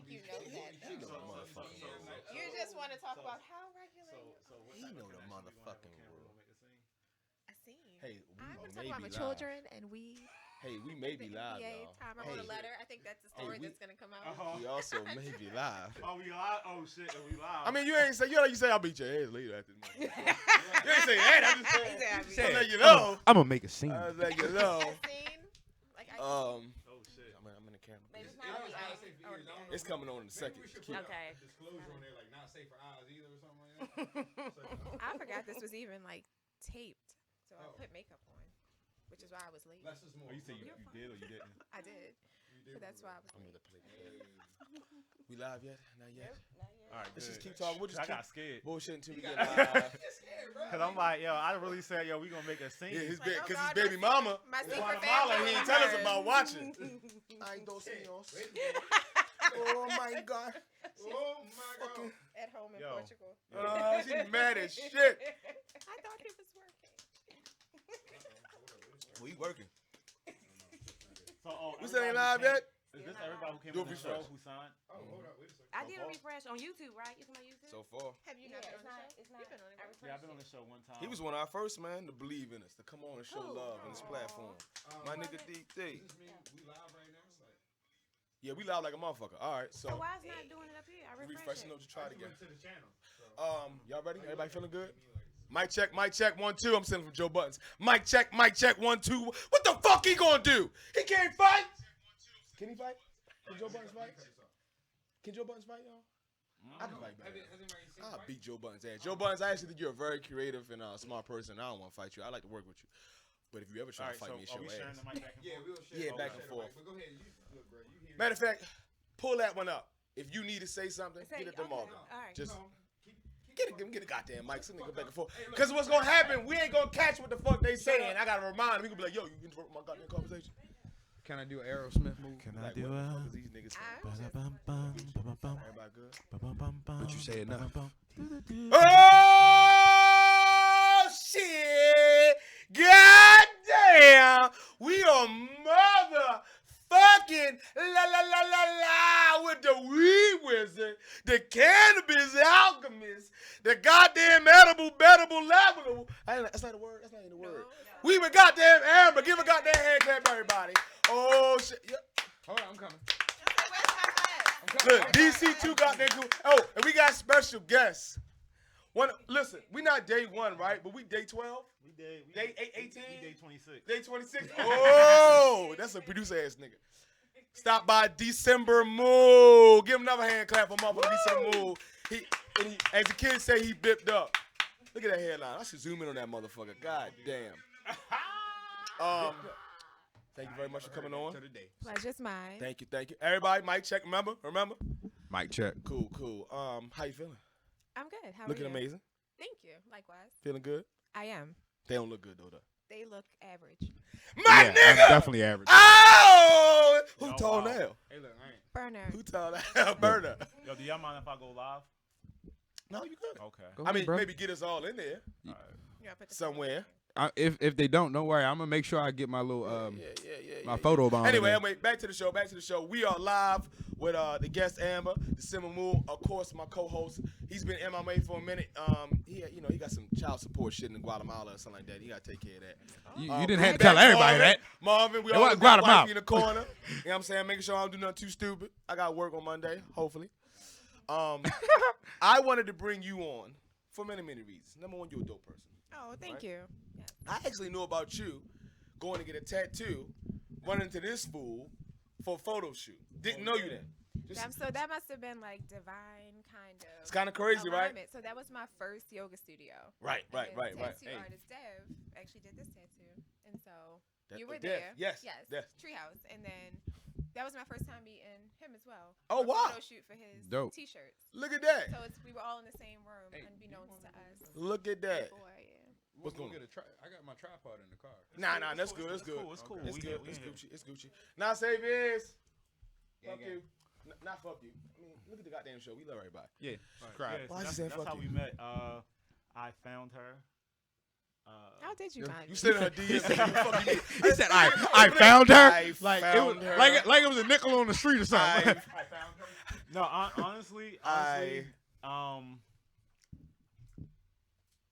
think you know that. He know the motherfucking rule. You just want to talk about how regular you are. He know the motherfucking rule. I seen. Hey, I'm we going to talk may about be my live. children and we. Hey, we may The be live, NBA y'all. time. I wrote a letter. I think that's the story we- that's going to come out. We also may be live. Oh, we live? Oh, shit. We live. I mean, you ain't say, you say I'll beat your ass later after this moment. You ain't say that. I just said, I'm letting you know. I'm gonna make a scene. I was letting you know. Scene, like I Um, Oh, shit. I'm in the camera. maybe it's not. It's coming on in a second. Okay. Disclosure on there, like not safe for eyes either or something like that. I forgot this was even like taped, so I Oh. put makeup on, which is why I was late. Less is more. Oh, you said you did or you didn't? I did, but that's why I was I'm late. gonna play. We live yet? Not yet. All right, Let's just good. keep talking. We'll just I keep got scared. bullshitting until we get live. Because I'm like, yo, I really said, yo, we going to make a scene. Yeah, his Like, oh because God, his baby my mama, My secret Guatemala, family he ain't tell us members. about watching. Ay, dos señores. Oh my God. Oh my god. At home in Yo. Portugal. She's mad as shit. I thought he was working. We working. So, oh, We still ain't everybody live who yet? came- Is this everybody who came Do on a the show refresh. who signed? Oh, hold up, wait a second. I did a refresh on YouTube, right? It's my YouTube. So far. Have you not Yeah, been on the show? it's not. You've been on it. I right? refreshed Yeah, I've been on it. the show one time. He was one of our first, man, to believe in us, to come on and show Cool. love on this platform. My nigga DT. Does this mean we live right now? Like, Yeah, we loud like a motherfucker. All right, So so why is not doing it up here? I refreshed refreshing it. up to try I it just again. went to the channel. So, Y'all ready? Everybody feeling good? me, like, Mic check, 1, 2. I'm sending from Joe Buttons. Mic check, 1, 2. What the fuck he gonna do? He can't fight? Can he fight? Can Joe Buttons fight? Can Joe Buttons fight, y'all? I can fight better. has anybody seen I'll Mike? beat Joe Buttons' ass. Joe Buttons, I actually think you're a very creative and smart person. I don't want to fight you. I like to work with you. But if you ever All try right, to fight so me, it's are we your sharing ass. the mic back and Yeah, forth? we'll share. Yeah, we'll back share and the forth. mic, But go ahead. Look, bro, you hear Matter of fact, pull that one up. If you need to say something, Say- get it to okay. Morgan. All right. Just No, keep get a goddamn mic. Some nigga back and forth. Because what's gonna happen, we ain't gonna catch what the fuck they saying. I gotta remind them. We gonna be like, yo, you interrupt my goddamn conversation. Can I do an Aerosmith move? Can Like, what the fuck is these niggas saying? Everybody good? But you say enough. Oh shit! God damn! We are motherfucking la with the weed wizard, the cannabis alchemist, the goddamn edible. That's not a word. That's not even a word. We were goddamn Amber. Give a goddamn hand clap, everybody. Oh shit! Yeah. Hold on, I'm coming. Look, DC2 goddamn cool. Oh, and we got special guests. Listen, we not day 1, right? But we day 12, We did. Day 18? We day 26. day 26. Oh, that's a producer ass nigga. Stop by December Moo. Give him another hand clap for motherfucker December Moo. He, as the kids say, he bipped up. Look at that hairline. I should zoom in on that motherfucker. God damn. Thank you very much for coming on. To the day. Pleasure's mine. Thank you. Everybody, mic check. Remember? Mic check. Cool. How you feeling? I'm good. How Looking are you? amazing. Thank you. Likewise. Feeling good? I am. They don't look good though. They look average. My nigga! Definitely average. Oh! Who Yo, tall wow. now? Hey, look, I ain't. Burner. Who tall now? Burner. Yo, do y'all mind if I go live? No, you good. Okay. Go I ahead, mean, bro. maybe get us all in there You wanna put the somewhere. If they don't worry. I'm gonna make sure I get my little Yeah. my photo bomb. Anyway, back to the show. We are live with the guest Amber, the Simmer Moon, of course, my co-host. He's been MMA for a minute. He got some child support shit in Guatemala or something like that. He gotta take care of that. You didn't have to tell everybody that. Marvin, we It always wasn't got Guatemala. wifey in the corner. You know what I'm saying? Making sure I don't do nothing too stupid. I got work on Monday, hopefully. I wanted to bring you on for many, many reasons. Number one, you're a dope person. Oh, thank Right. you. I actually knew about you going to get a tattoo, running into this fool for a photo shoot. Didn't know you then. So that must have been like divine kind of. It's kind of crazy, right? alignment. So that was my first yoga studio. Right. And Tattoo artist Dev actually did this tattoo, and so you were Dev, there. yes, Dev. Treehouse, and then that was my first time meeting him as well. Oh, for a wow. Photo shoot for his Dope. T-shirts. Look at that. So we were all in the same room, unbeknownst to us. Look at that. Before, yeah. What's going on? I got my tripod in the car. Nah, that's good. That's good. It's cool. It's We good. here, we It's here. Gucci. It's Gucci. Now save is. Fuck gang. you. Not fuck you. I mean, look at the goddamn show. We love everybody. Yeah. Yeah, so Why you that's saying that's fuck how you? we met. I found her. How did you find You me? said in her DMs. Fuck you. He said, I found her. I Like found it her. was like it was a nickel on the street or something. I found her. No, honestly, I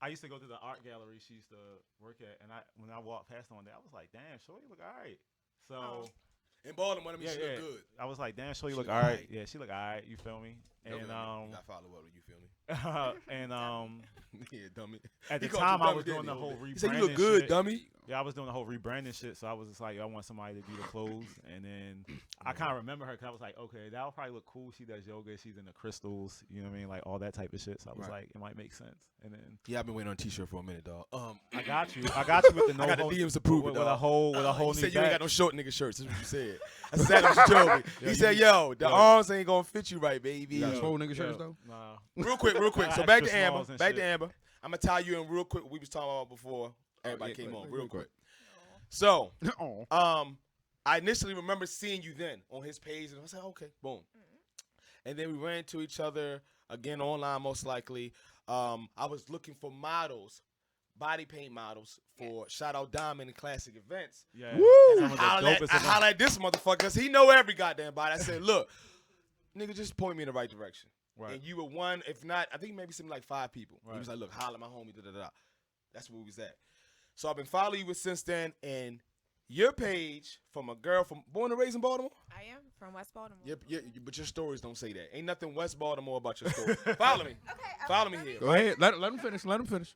used to go to the art gallery she used to work at, and when I walked past her one day, I was like, "Damn, Shorty look all right." So in Baltimore, I mean, she look good. I was like, "Damn, Shorty She look look all right." alright. Yeah, she look all right. You feel me? And you got follow up. You feel me? and Yeah, dummy. at He the called you time I dummy, was didn't doing he, the whole He rebranding. said, "You look good, shit. dummy." Yeah, I was doing the whole rebranding shit, so I was just like, I want somebody to do the clothes, and then I kind of remember her because I was like, okay, that'll probably look cool. She does yoga, she's in the crystals, you know what I mean, like all that type of shit. So I was like, it might make sense. And then Yeah, I've been waiting on a T-shirt for a minute, dog. I got you with the no I got the hold- DMs to prove it, with a dog. whole You new said you ain't back. got no short nigga shirts. That's what you said. That's exactly what you told me. You said, "Yo, the arms ain't gonna fit you right, baby." You got swole nigga shirts though. Nah. Real quick. So Extra back to Amber. smalls and Back to shit. Amber. I'm gonna tie you in real quick. What we was talking about before everybody came on. Real quick. Oh. So, Oh. I initially remember seeing you then on his page, and I was like, okay, boom. And then we ran into each other again online, most likely. I was looking for models, body paint models for Shout Out Diamond and Classic Events. Yeah. And Some of the dopest I events. hollered at this motherfucker because he know every goddamn body. I said, look, nigga, just point me in the right direction. Right. And you were one, if not, I think maybe something like 5 people. He Right. was like, look, holler at my homie, da-da-da. That's where we was at. So I've been following you since then, and your page from a girl from born and raised in Baltimore? I am from West Baltimore. But your stories don't say that. Ain't nothing West Baltimore about your story. Follow me. Okay. Follow me here. Go ahead. Let him finish. Let him finish.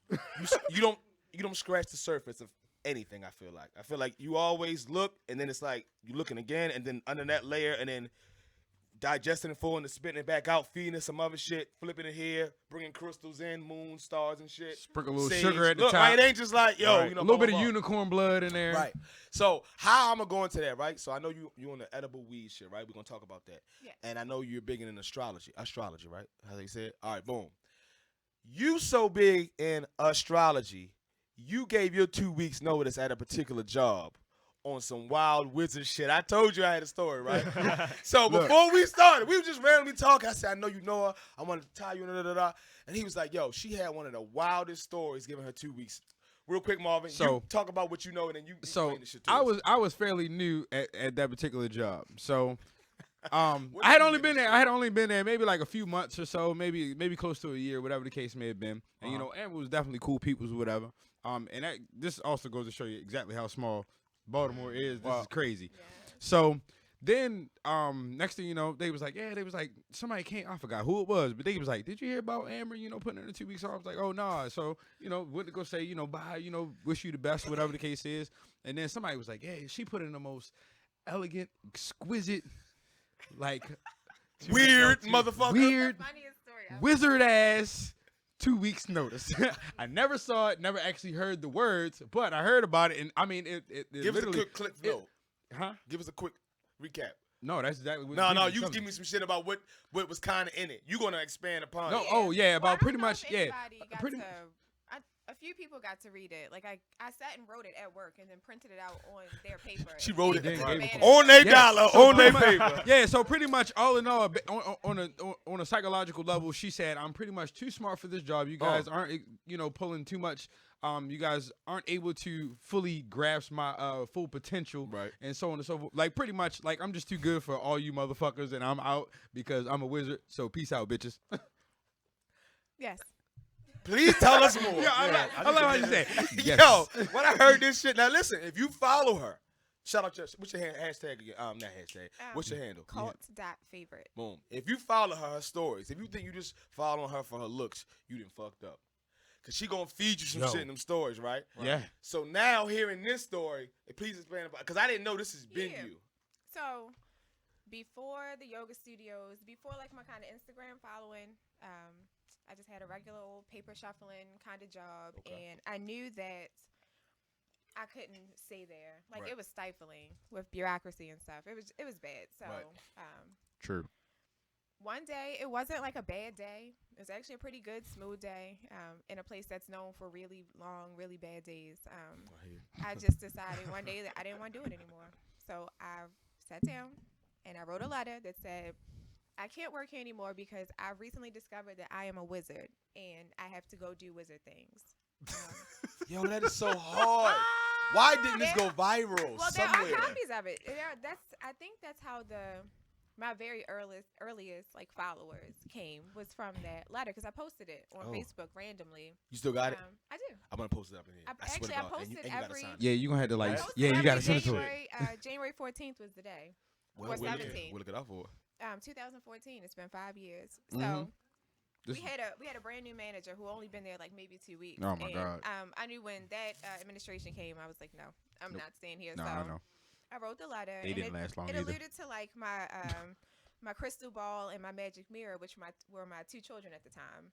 You don't scratch the surface of anything, I feel like you always look, and then it's like you looking again, and then under that layer, and then digesting it full and then spitting it back out, feeding it some other shit, flipping it here, bringing crystals in, moon, stars and shit. Sprinkle a little Sage. sugar at the Look, top. right? It ain't just like, yo, Right. you know, A little blah, bit blah, of blah. unicorn blood in there. Right. So how I'm gonna go into that, right? So I know you on the edible weed shit, right? We're gonna talk about that. Yeah. And I know you're big in astrology, right? How they say it? All right, boom. You so big in astrology, you gave your 2 weeks notice at a particular job on some wild wizard shit. I told you I had a story, right? So before we started, we were just randomly talking. I said, I know you know her. I wanted to tie you in, da-da-da. And he was like, yo, she had one of the wildest stories giving her 2 weeks. Real quick, Marvin, So- you talk about what you know, and then you So explain the shit to I us. was fairly new at that particular job. So What I had did you only get been into? there. I had only been there maybe like a few months or so, maybe close to a year, whatever the case may have been. And you know, Amber was definitely cool peoples, whatever. And this also goes to show you exactly how small Baltimore is. This is crazy. Yeah. So then next thing you know, they was like, somebody came, I forgot who it was, but they was like, did you hear about Amber, putting in the 2 weeks off? I was like, oh nah. So, went to go say, bye, wish you the best, whatever the case is. And then somebody was like, hey, she put in the most elegant, exquisite, like Weird motherfucker. weird, Funniest story ever. wizard ass 2 weeks notice. I never saw it, never actually heard the words, but I heard about it, and I mean it Give us a literally, quick clip note. huh? Give us a quick recap. No, that's exactly what No, people you tell give me some shit about what was kind of in it. You gonna expand upon No, it. oh yeah, Well, I about don't pretty know much, if yeah, anybody got pretty. to- a few people got to read it. Like I sat and wrote it at work and then printed it out on their paper. She and wrote gave it to the on manager. on their Yeah. dollar, So on their pretty much- paper. Yeah, so pretty much all in all, on a psychological level, she said, I'm pretty much too smart for this job. You guys aren't, pulling too much. You guys aren't able to fully grasp my full potential, Right. and so on and so forth. Like pretty much, like I'm just too good for all you motherfuckers, and I'm out because I'm a wizard. So peace out, bitches. Yes. Please tell us more. I love how you say. Yes. Yo, when I heard this shit, now listen, if you follow her, shout out your, what's your hashtag again? Not hashtag. What's your handle? Cult.favorite. Boom. If you follow her stories, if you think you just following her for her looks, you done fucked up. Cause she gonna feed you some Yo. shit in them stories, right? Yeah. So now hearing this story, please explain about, cause I didn't know this has been Yeah. you. So before the yoga studios, before like my kind of Instagram following, I just had a regular old paper shuffling kind of job, Okay. and I knew that I couldn't stay there. Like Right. it was stifling with bureaucracy and stuff. It was bad. So Right. True. one day, it wasn't like a bad day. It was actually a pretty good, smooth day in a place that's known for really long, really bad days. I just decided one day that I didn't want to do it anymore. So I sat down and I wrote a letter that said, I can't work here anymore because I've recently discovered that I am a wizard and I have to go do wizard things. Yo, that is so hard. Why didn't this go viral Well, somewhere? there are copies of it. I think that's how my very earliest like followers was from that letter because I posted it on Oh. Facebook randomly. You still got it? I do. I'm gonna post it up in here. I swear to actually, I God. posted and you gotta every- sign it. Yeah, you gonna have to like. I posted Yeah, you every gotta send it to it. January 14th was the day. Well, or we'll look- 17. We'll look it up for. 2014. It's been 5 years. So. Mhm. This- We had a brand new manager who only been there like maybe 2 weeks. Oh, my and, God. I knew when that administration came, I was like, no, I'm Nope. not staying here. No, so I know. I wrote the letter. They and didn't last long It either. alluded to like my my crystal ball and my magic mirror, which were my 2 children at the time.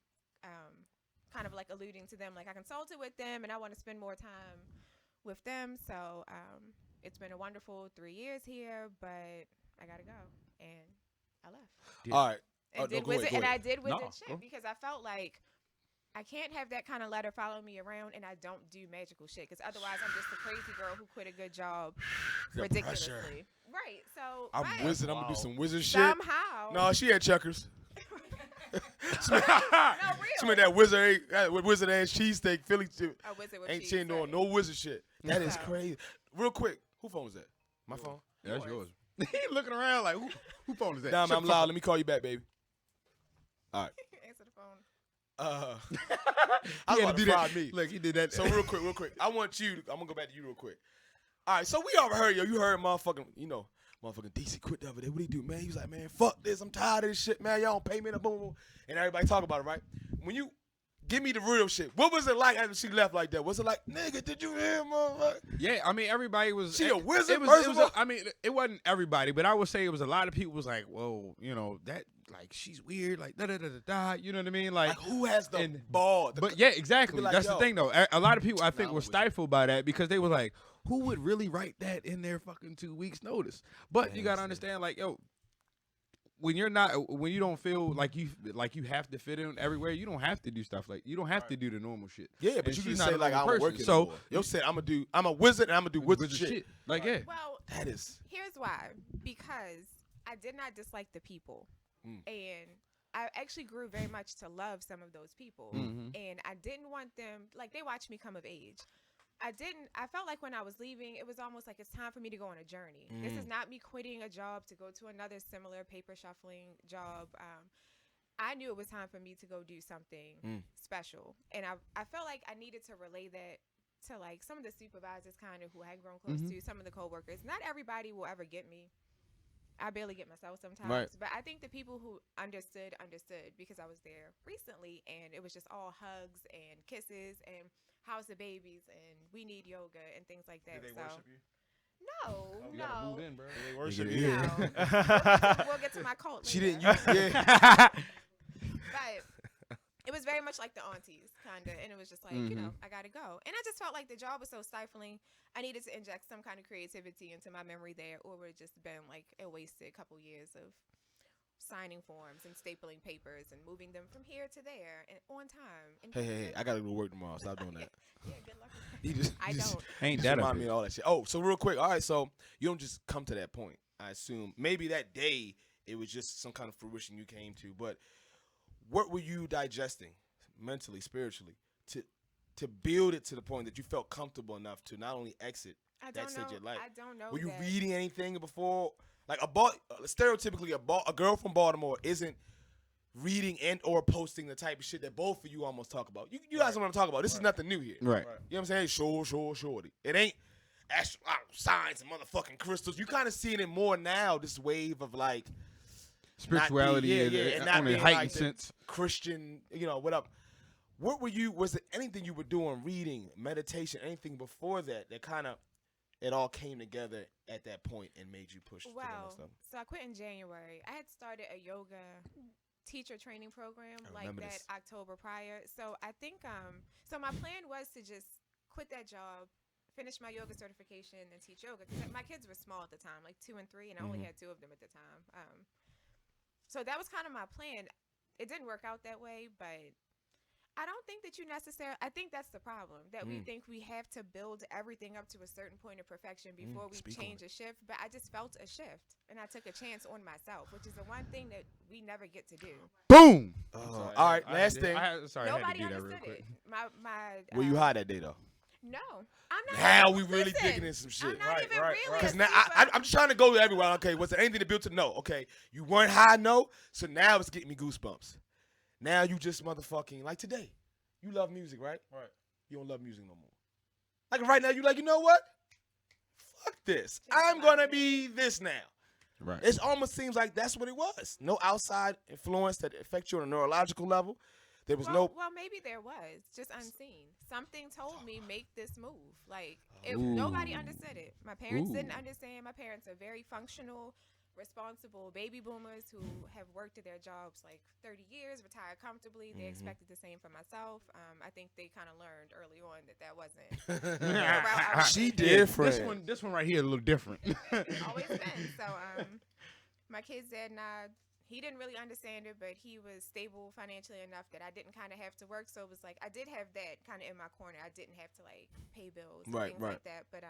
Kind of like alluding to them, like I consulted with them and I want to spend more time with them. So it's been a wonderful 3 years here, but I gotta go, and I left. Yeah. All right. And, Oh, no, did go ahead, wizard, go and I ahead. did wizard No, shit go. because I felt like I can't have that kind of letter follow me around and I don't do magical shit because otherwise I'm just a crazy girl who quit a good job The ridiculously. pressure. Right. So I'm but wizard. I'm gonna do Wow. some wizard shit. somehow. No, she had checkers. no, Some real. of that wizard ass cheesesteak Philly shit. A wizard with Ain't cheese, she doing right. no wizard shit. That is So- crazy. Real quick, who phone is that? My phone. That's Yours. yours. He looking around like who phone is that? Dom, Shut I'm the loud. fuck Let me call you back, baby. All right. Answer the phone. I He was had about to to do fry that. me. Look, he did that. So real quick. I'm gonna go back to you real quick. All right, so we already heard, you heard motherfucking DC quit the other day. What do he do, man? He was like, man, fuck this. I'm tired of this shit, man. Y'all don't pay me enough, boom, boom. And everybody talk about it, right? When you give me the real shit, what was it like after she left like that? Was it like, nigga, did you hear, motherfucker? Yeah, I mean everybody was. She a wizard, It was. first It of was all? I mean, it wasn't everybody, but I would say it was a lot of people was like, whoa, that like she's weird, like da da da da da. You know what I mean? Like, who has the and- ball? But yeah, exactly. like, That's yo. the thing, though. A lot of people, I think, I'm were with you. stifled by that because they were like, "Who would really write that in their fucking 2 weeks' notice?" But you Man, gotta see. understand, like, yo, when you don't feel like you have to fit in everywhere, you don't have to do stuff like you don't have to do the normal shit. yeah, but And you she's can not say a like, I normal don't work person. anymore. Yo said, I'm a wizard and I'm gonna do wizard shit. Like, yeah, Well, That is. here's why. Because I did not dislike the people. And I actually grew very much to love some of those people. Mhm. And I didn't want them, like, they watched me come of age. I felt like when I was leaving, it was almost like it's time for me to go on a journey. This is not me quitting a job to go to another similar paper shuffling job. I knew it was time for me to go do something special. And I felt like I needed to relay that to like some of the supervisors kind of who I had grown close to, some of the coworkers. Not everybody will ever get me. I barely get myself sometimes. Right. But I think the people who understood because I was there recently and it was just all hugs and kisses and house of babies and we need yoga and things like that. you? No, you gotta move no. in, bro. They worship worship you. you. No. We'll get to my cult She later. didn't. Yeah. But it was very much like the aunties, kind of. And it was just like, you know, I got to go. And I just felt like the job was so stifling. I needed to inject some kind of creativity into my memory there, or it would have just been like a wasted couple years of signing forms and stapling papers and moving them from here to there and on time. And Hey, I gotta go to work tomorrow. Stop doing that. Yeah, good luck. You just, I you just- don't. Ain't Just that remind a me bitch. of all that shit. Oh, so real quick. All right, so you don't just come to that point. I assume maybe that day it was just some kind of fruition you came to. But what were you digesting mentally, spiritually, to build it to the point that you felt comfortable enough to not only exit I that don't stage know. of life? I don't know. Were you that. reading anything before? Like stereotypically, a girl from Baltimore isn't reading and or posting the type of shit that both of you almost talk about. You guys know what I'm talking about. This is nothing new here. Right. You know what I'm saying? Shorty. It ain't signs and motherfucking crystals. You kind of seeing it more now, this wave of like Spirituality and not on a being heightened like the sense. Christian, what up? What were you, was it anything you were doing, reading, meditation, anything before that kind of, it all came together at that point and made you push to the next Well, level? so I quit in January. I had started a yoga teacher training program I like remember that this. October prior. So I think so my plan was to just quit that job, finish my yoga certification, and teach yoga because my kids were small at the time, like 2 and 3, and I only had 2 of them at the time. So that was kind of my plan. It didn't work out that way, but I don't think that you necessarily. I think that's the problem, that we think we have to build everything up to a certain point of perfection before we speak on change a shift. But I just felt a shift, and I took a chance on myself, which is the one thing that we never get to do. Boom. All right, last thing. Sorry, I had Nobody to do that real understood quick. it. My Were you high that day though? No, I'm not. Now even- we really listen, digging in some shit. I'm not Right, even right, really. right. Because a now super- I'm just trying to go everywhere. Okay, was there anything to build to? No. Okay, you weren't high, no. So now it's getting me goosebumps. Now you just motherfucking like today. You love music, right? Right. You don't love music no more. Like right now, you like, you know what? Fuck this. I'm gonna be this now. Right. It almost seems like that's what it was. No outside influence that affects you on a neurological level. There was Well, maybe there was, just unseen. Something told me make this move. Like if nobody Ooh. understood it, my parents didn't Ooh. understand. My parents are very functional, responsible baby boomers who have worked at their jobs like 30 years, retired comfortably. They expected the same for myself. I think they kind of learned early on that wasn't. the route I was She taking. different. This one right here is a little different. Always been. So my kid's dad, he didn't really understand it, but he was stable financially enough that I didn't kind of have to work. So it was like I did have that kind of in my corner. I didn't have to like pay bills and things like that. But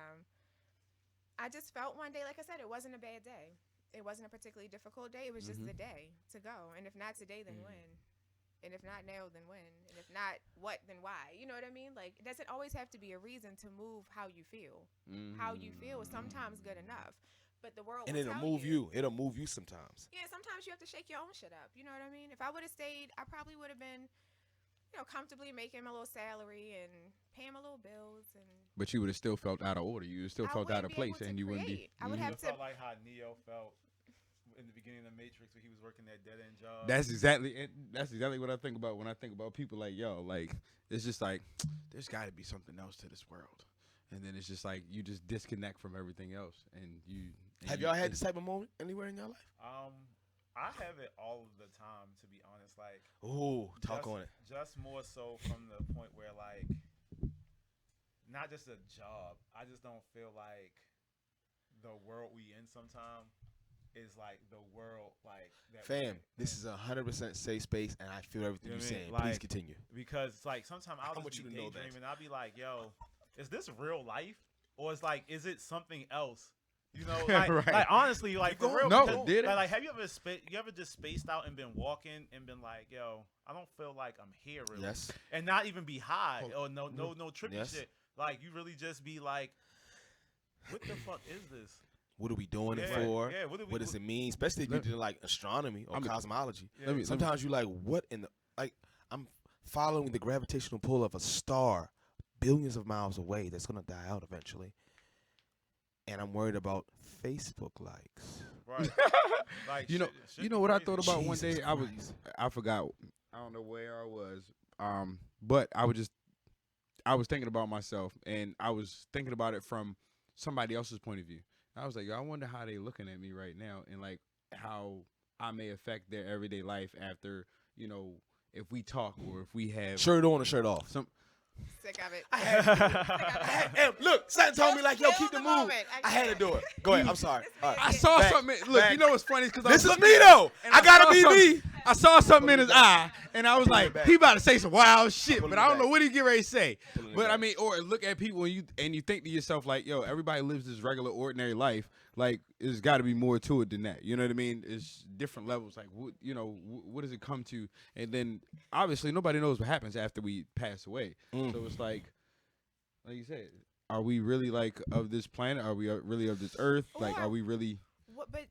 I just felt one day, like I said, it wasn't a bad day. It wasn't a particularly difficult day. It was just the day to go. And if not today, then when? And if not now, then when? And if not what, then why? You know what I mean? Like, it doesn't always have to be a reason to move how you feel. How you feel is sometimes good enough. But the world And will it'll tell move you. It'll move you sometimes. Yeah, sometimes you have to shake your own shit up. You know what I mean? If I would have stayed, I probably would have been, comfortably making my little salary and paying my little bills. And But you would have still felt out of order. You would have still I felt out of wouldn't be able place, to and you wouldn't be. create. I would have It to. felt like how Neo felt in the beginning of Matrix when he was working that dead end job. That's exactly what I think about when I think about people like like it's just like there's got to be something else to this world, and then it's just like you just disconnect from everything else, and you. Have y'all had this type of moment anywhere in your life? I have it all of the time, to be honest. Like, Ooh, talk on it. Just more so from the point where, like, not just a job. I just don't feel like the world we in sometime is like the world like that. Fam, this is 100% safe space, and I feel everything You know you're what I mean? saying. Please Like- continue. Because like sometimes I'll I want just you be to know that. daydreaming. I'll be like, yo, is this real life, or is is it something else? You know, like, Right. like honestly, like for real. No, because, did it? like, have you ever just spaced out and been walking and been like, yo, I don't feel like I'm here really, Yes. and not even be high Hold- or no trippy Yes. shit. Like you really just be like, what the fuck is this? What are we doing it Yeah, for? yeah, What does it mean? Especially if you Let- did like astronomy or I'm- cosmology. Yeah. Sometimes you like, what in the like? I'm following the gravitational pull of a star billions of miles away that's gonna die out eventually, and I'm worried about Facebook likes. Right. Like You know, shit you know be what I crazy. thought about one Jesus day. Christ. I forgot. I don't know where I was. But I was thinking about myself, and I was thinking about it from somebody else's point of view. I was like, I wonder how they looking at me right now, and like how I may affect their everyday life after, if we talk or if we have Shirt on or shirt off. some. Sick of it. Hey, look, something told me like, yo, Just keep the feel the move. moment. I had to can't. do it. Go ahead. I'm sorry. This All right. man I saw Back, something. Look, back. you know what's funny because This is me though. and I gotta saw be something- me. I saw something in his Pull it back. eye, and I was Pull it like, back. he about to say some wild shit, Pull but it I don't back. know what he get ready to say. Pull it But I back. mean, or look at people and you think to yourself like, yo, everybody lives this regular, ordinary life. Like, there's got to be more to it than that. You know what I mean? It's different levels. Like, what does it come to? And then obviously nobody knows what happens after we pass away. So it's like you said, are we really like of this planet? Are we really of this earth? Like, Or- are we really? But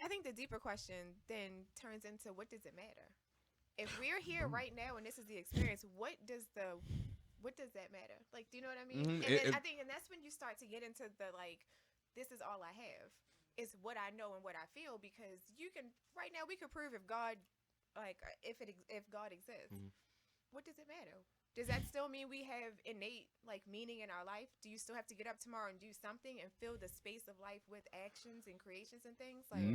I think the deeper question then turns into what does it matter? If we're here right now and this is the experience, what does that matter? Like, do you know what I mean? Mhm. And then that's when you start to get into the like, this is all I have. It's what I know and what I feel, because you can right now we could prove if God, like if God exists, what does it matter? Does that still mean we have innate like meaning in our life? Do you still have to get up tomorrow and do something and fill the space of life with actions and creations and things? Like,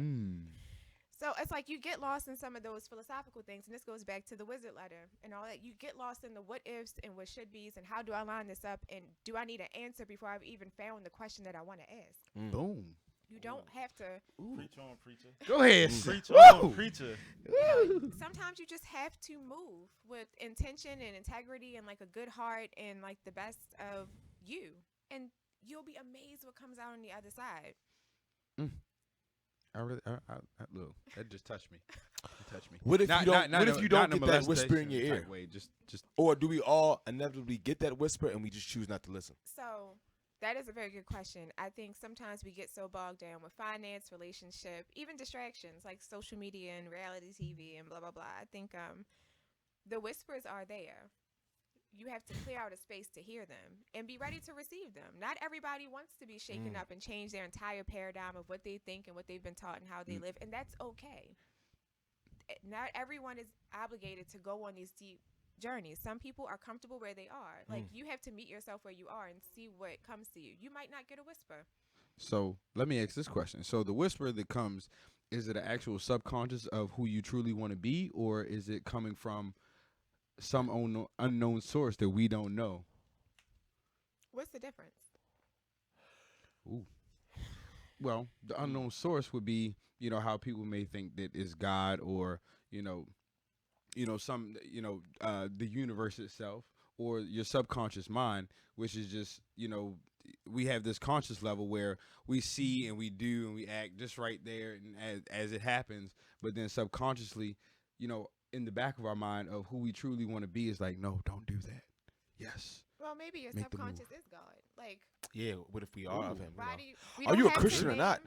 so it's like you get lost in some of those philosophical things, and this goes back to the wizard letter and all that. You get lost in the what ifs and what should be's and how do I line this up and do I need an answer before I've even found the question that I want to ask? Boom. You don't have to. Preach on, preacher. Go ahead. Preach Woo! on, preacher. Sometimes you just have to move with intention and integrity and like a good heart and like the best of you, and you'll be amazed what comes out on the other side. I really, look. That just touched me. It touched me. What if you don't? What if you don't not get that whisper in your molestation ear? type way, just Or do we all inevitably get that whisper and we just choose not to listen? So that is a very good question. I think sometimes we get so bogged down with finance, relationship, even distractions like social media and reality TV and blah blah blah. I think the whispers are there. You have to clear out a space to hear them and be ready to receive them. Not everybody wants to be shaken up and change their entire paradigm of what they think and what they've been taught and how they live, and that's okay. Not everyone is obligated to go on these deep journeys. Some people are comfortable where they are. Like, you have to meet yourself where you are and see what comes to you. You might not get a whisper. So let me ask this question. So the whisper that comes, is it an actual subconscious of who you truly want to be, or is it coming from some unknown source that we don't know? What's the difference? Ooh. Well, the unknown source would be, how people may think that is God, or, some, the universe itself, or your subconscious mind, which is just, we have this conscious level where we see and we do and we act just right there and as it happens, but then subconsciously, in the back of our mind of who we truly want to be is like, no, don't do that. Yes. Well, maybe your Make the move. subconscious is God. Like, Yeah. What if we are of him? why do you? we Are don't you a have to Christian or name- not?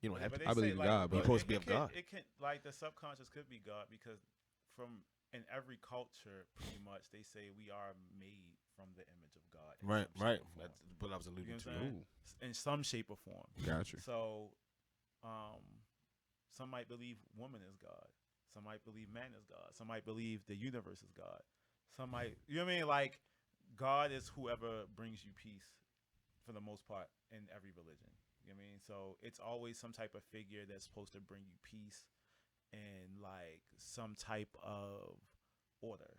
You don't have But to. they I say, believe in God, but- You're supposed to be it of can- God. It can, like, the subconscious could be God, because from in every culture, pretty much, they say we are made from the image of God. in Right. some Right. shape or form. That's what I was You know alluding what to. I'm saying? In some shape or form. Gotcha. So, some might believe woman is God. Some might believe man is God. Some might believe the universe is God. Some might, you know what I mean? Like, God is whoever brings you peace, for the most part, in every religion. You know what I mean? So it's always some type of figure that's supposed to bring you peace and, like, some type of order.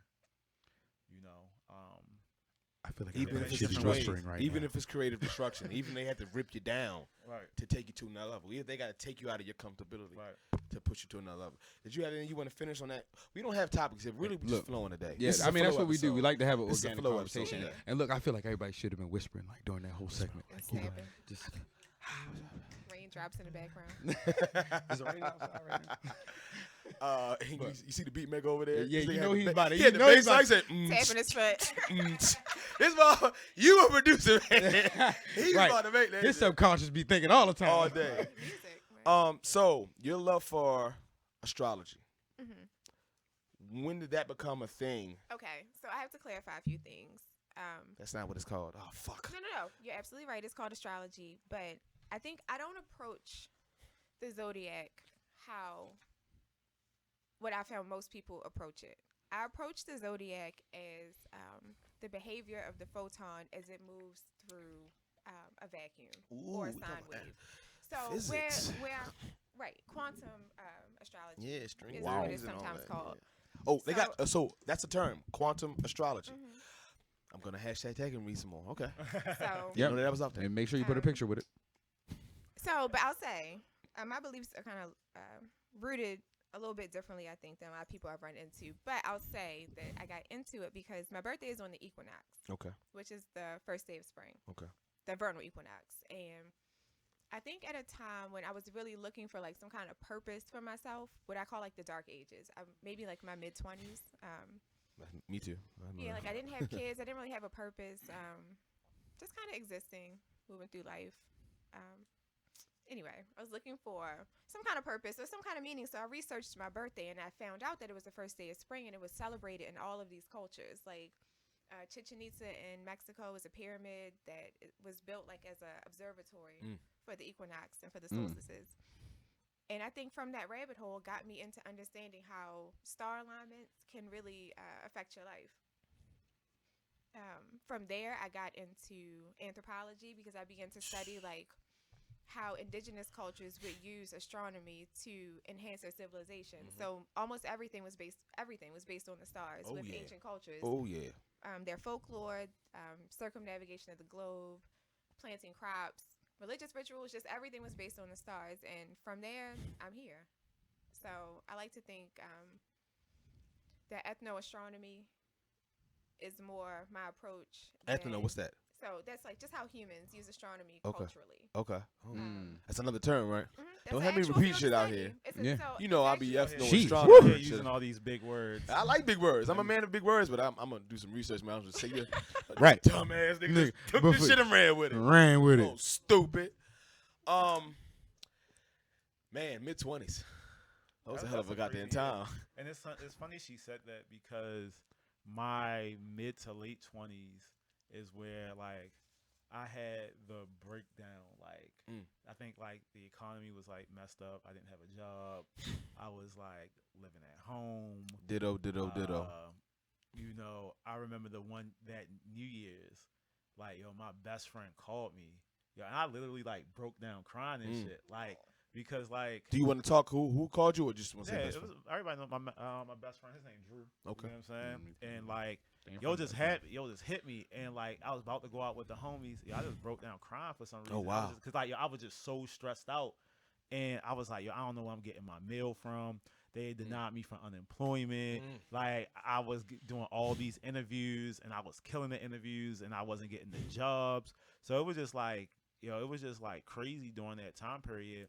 I feel like Even Yeah, if it's it's different destruction, right even now. if it's creative destruction, even they have to rip you down Right. to take you to another level. Either they got to take you out of your comfortability Right. to push you to another level. Did you have anything you want to finish on that? We don't have topics. It really just Look, flowing today. Yeah, This is I a mean, that's flow what we do. We episode. like to have an This is a organic flow episode, conversation. yeah. And look, I feel like everybody should have been whispering like during that whole segment. And Like, snapping. just Raindrops in the background. Is it raining outside right now? You see the beat maker over there? Yeah, This you nigga know had he's the about ba- it. He You had the know he's bass line. He about- said, Tapping his foot. This motherfucker, you a producer, man. He's Right. about to make that His shit subconscious be thinking all the time. all day. Music. Right? So your love for astrology. Mhm. When did that become a thing? Okay, so I have to clarify a few things. That's not what it's called. Oh fuck. No. You're absolutely right. It's called astrology, but I think I don't approach the zodiac how what I found most people approach it. I approach the zodiac as the behavior of the photon as it moves through a vacuum or a Ooh, we sine talking about wave. So physics. right, quantum astrology Yeah, string is wow. what it's sometimes called. Oh, they So- got so that's a term, quantum astrology. Mhm. I'm gonna hashtag tag and read some more. Okay. So You know that was out there. And make sure you put a Um, picture with it. but I'll say my beliefs are kind of rooted a little bit differently, I think, than a lot of people I've run into. But I'll say that I got into it because my birthday is on the equinox, Okay. which is the first day of spring. Okay. The vernal equinox. And I think at a time when I was really looking for like some kind of purpose for myself, what I call like the dark ages, maybe like my mid-20s. Me too. Yeah, like I didn't have kids. I didn't really have a purpose. Just kind of existing, moving through life. Anyway, I was looking for some kind of purpose or some kind of meaning. So I researched my birthday and I found out that it was the first day of spring and it was celebrated in all of these cultures. Like Chichen Itza in Mexico is a pyramid that was built like as an observatory for the equinox and for the solstices. And I think from that rabbit hole got me into understanding how star alignments can really affect your life. From there, I got into anthropology because I began to study like how indigenous cultures would use astronomy to enhance their civilization. So almost everything was based on the stars Oh, with yeah. ancient cultures. Oh yeah. Their folklore, circumnavigation of the globe, planting crops, religious rituals, just everything was based on the stars. And from there, I'm here. So I like to think that ethnoastronomy is more my approach. Ethno, than- what's that? So that's like just how humans use astronomy Okay. culturally. Okay. Oh. Um, That's another term, right? That's Don't an have me actual repeat field shit out study. here. Yeah. You know I'll be actually- effing Sheesh. strong. Woo. Yeah, using all these big words. I like big words. I'm a man of big words, but I'm gonna do some research, man. I'm just say you Right. dumbass nigga Nigga, took but this for- shit and ran with it. Ran with Oh, it. stupid. Man, mid-20s. That was a hell of a That's goddamn crazy, yeah. time. And it's funny she said that because my mid to late 20s is where like I had the breakdown. Like I think like the economy was like messed up. I didn't have a job. I was like living at home. Ditto. You know, I remember that New Year's, like yo, my best friend called me. Yo, and I literally like broke down crying and shit. Like because like Do you want to talk? Who called you, or just want to say yeah, best it friend? was everybody knows my best friend. His name Drew. Okay. You know what I'm saying? And like, Damn yo friend, just hit me, and like I was about to go out with the homies. Yo, I just broke down crying for some reason. Oh, wow. Because like yo, I was just so stressed out, and I was like, yo, I don't know where I'm getting my meal from. They denied me from unemployment. Like I was doing all these interviews, and I was killing the interviews, and I wasn't getting the jobs. So it was just like, yo, it was just like crazy during that time period.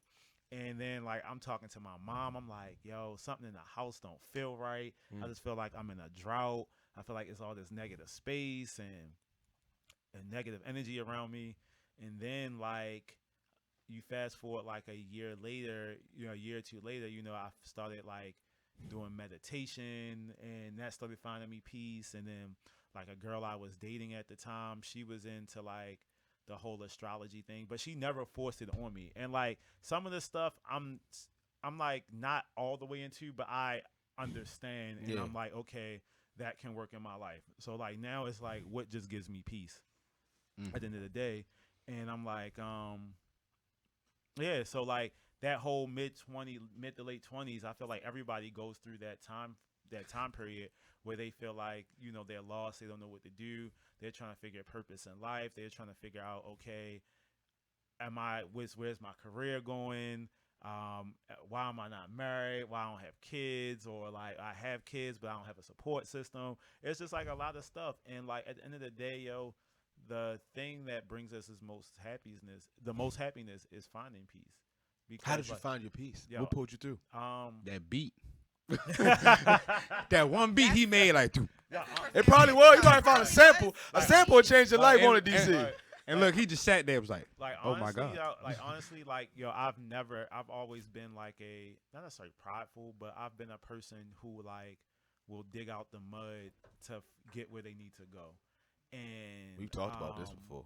And then like I'm talking to my mom, I'm like, yo, something in the house don't feel right. I just feel like I'm in a drought. I feel like it's all this negative space and negative energy around me. And then like you fast forward like a year later, you know, a year or two later, you know, I started like doing meditation, and that started finding me peace. And then like a girl I was dating at the time, she was into like the whole astrology thing, but she never forced it on me. And like some of the stuff I'm like not all the way into, but I understand, and I'm like, okay, that can work in my life. So like now it's like what just gives me peace at the end of the day. And I'm like, yeah, so like that whole mid to late 20s, I feel like everybody goes through that time period where they feel like, you know, they're lost, they don't know what to do. They're trying to figure purpose in life. They're trying to figure out, okay, where's my career going? Why am I not married? Why I don't have kids? Or like I have kids, but I don't have a support system. It's just like a lot of stuff. And like at the end of the day, yo, the thing that brings us the most happiness is finding peace. Because, How did you like, find your peace? Yo, What pulled you through? That beat. That one beat he made like two. It probably was. You probably found a sample. A sample changed your life on it, DC. And look, he just sat there and was like, Like oh honestly, my God. yo, like honestly, like yo, I've always been like not necessarily prideful, but I've been a person who like will dig out the mud to get where they need to go. And We've talked about this before.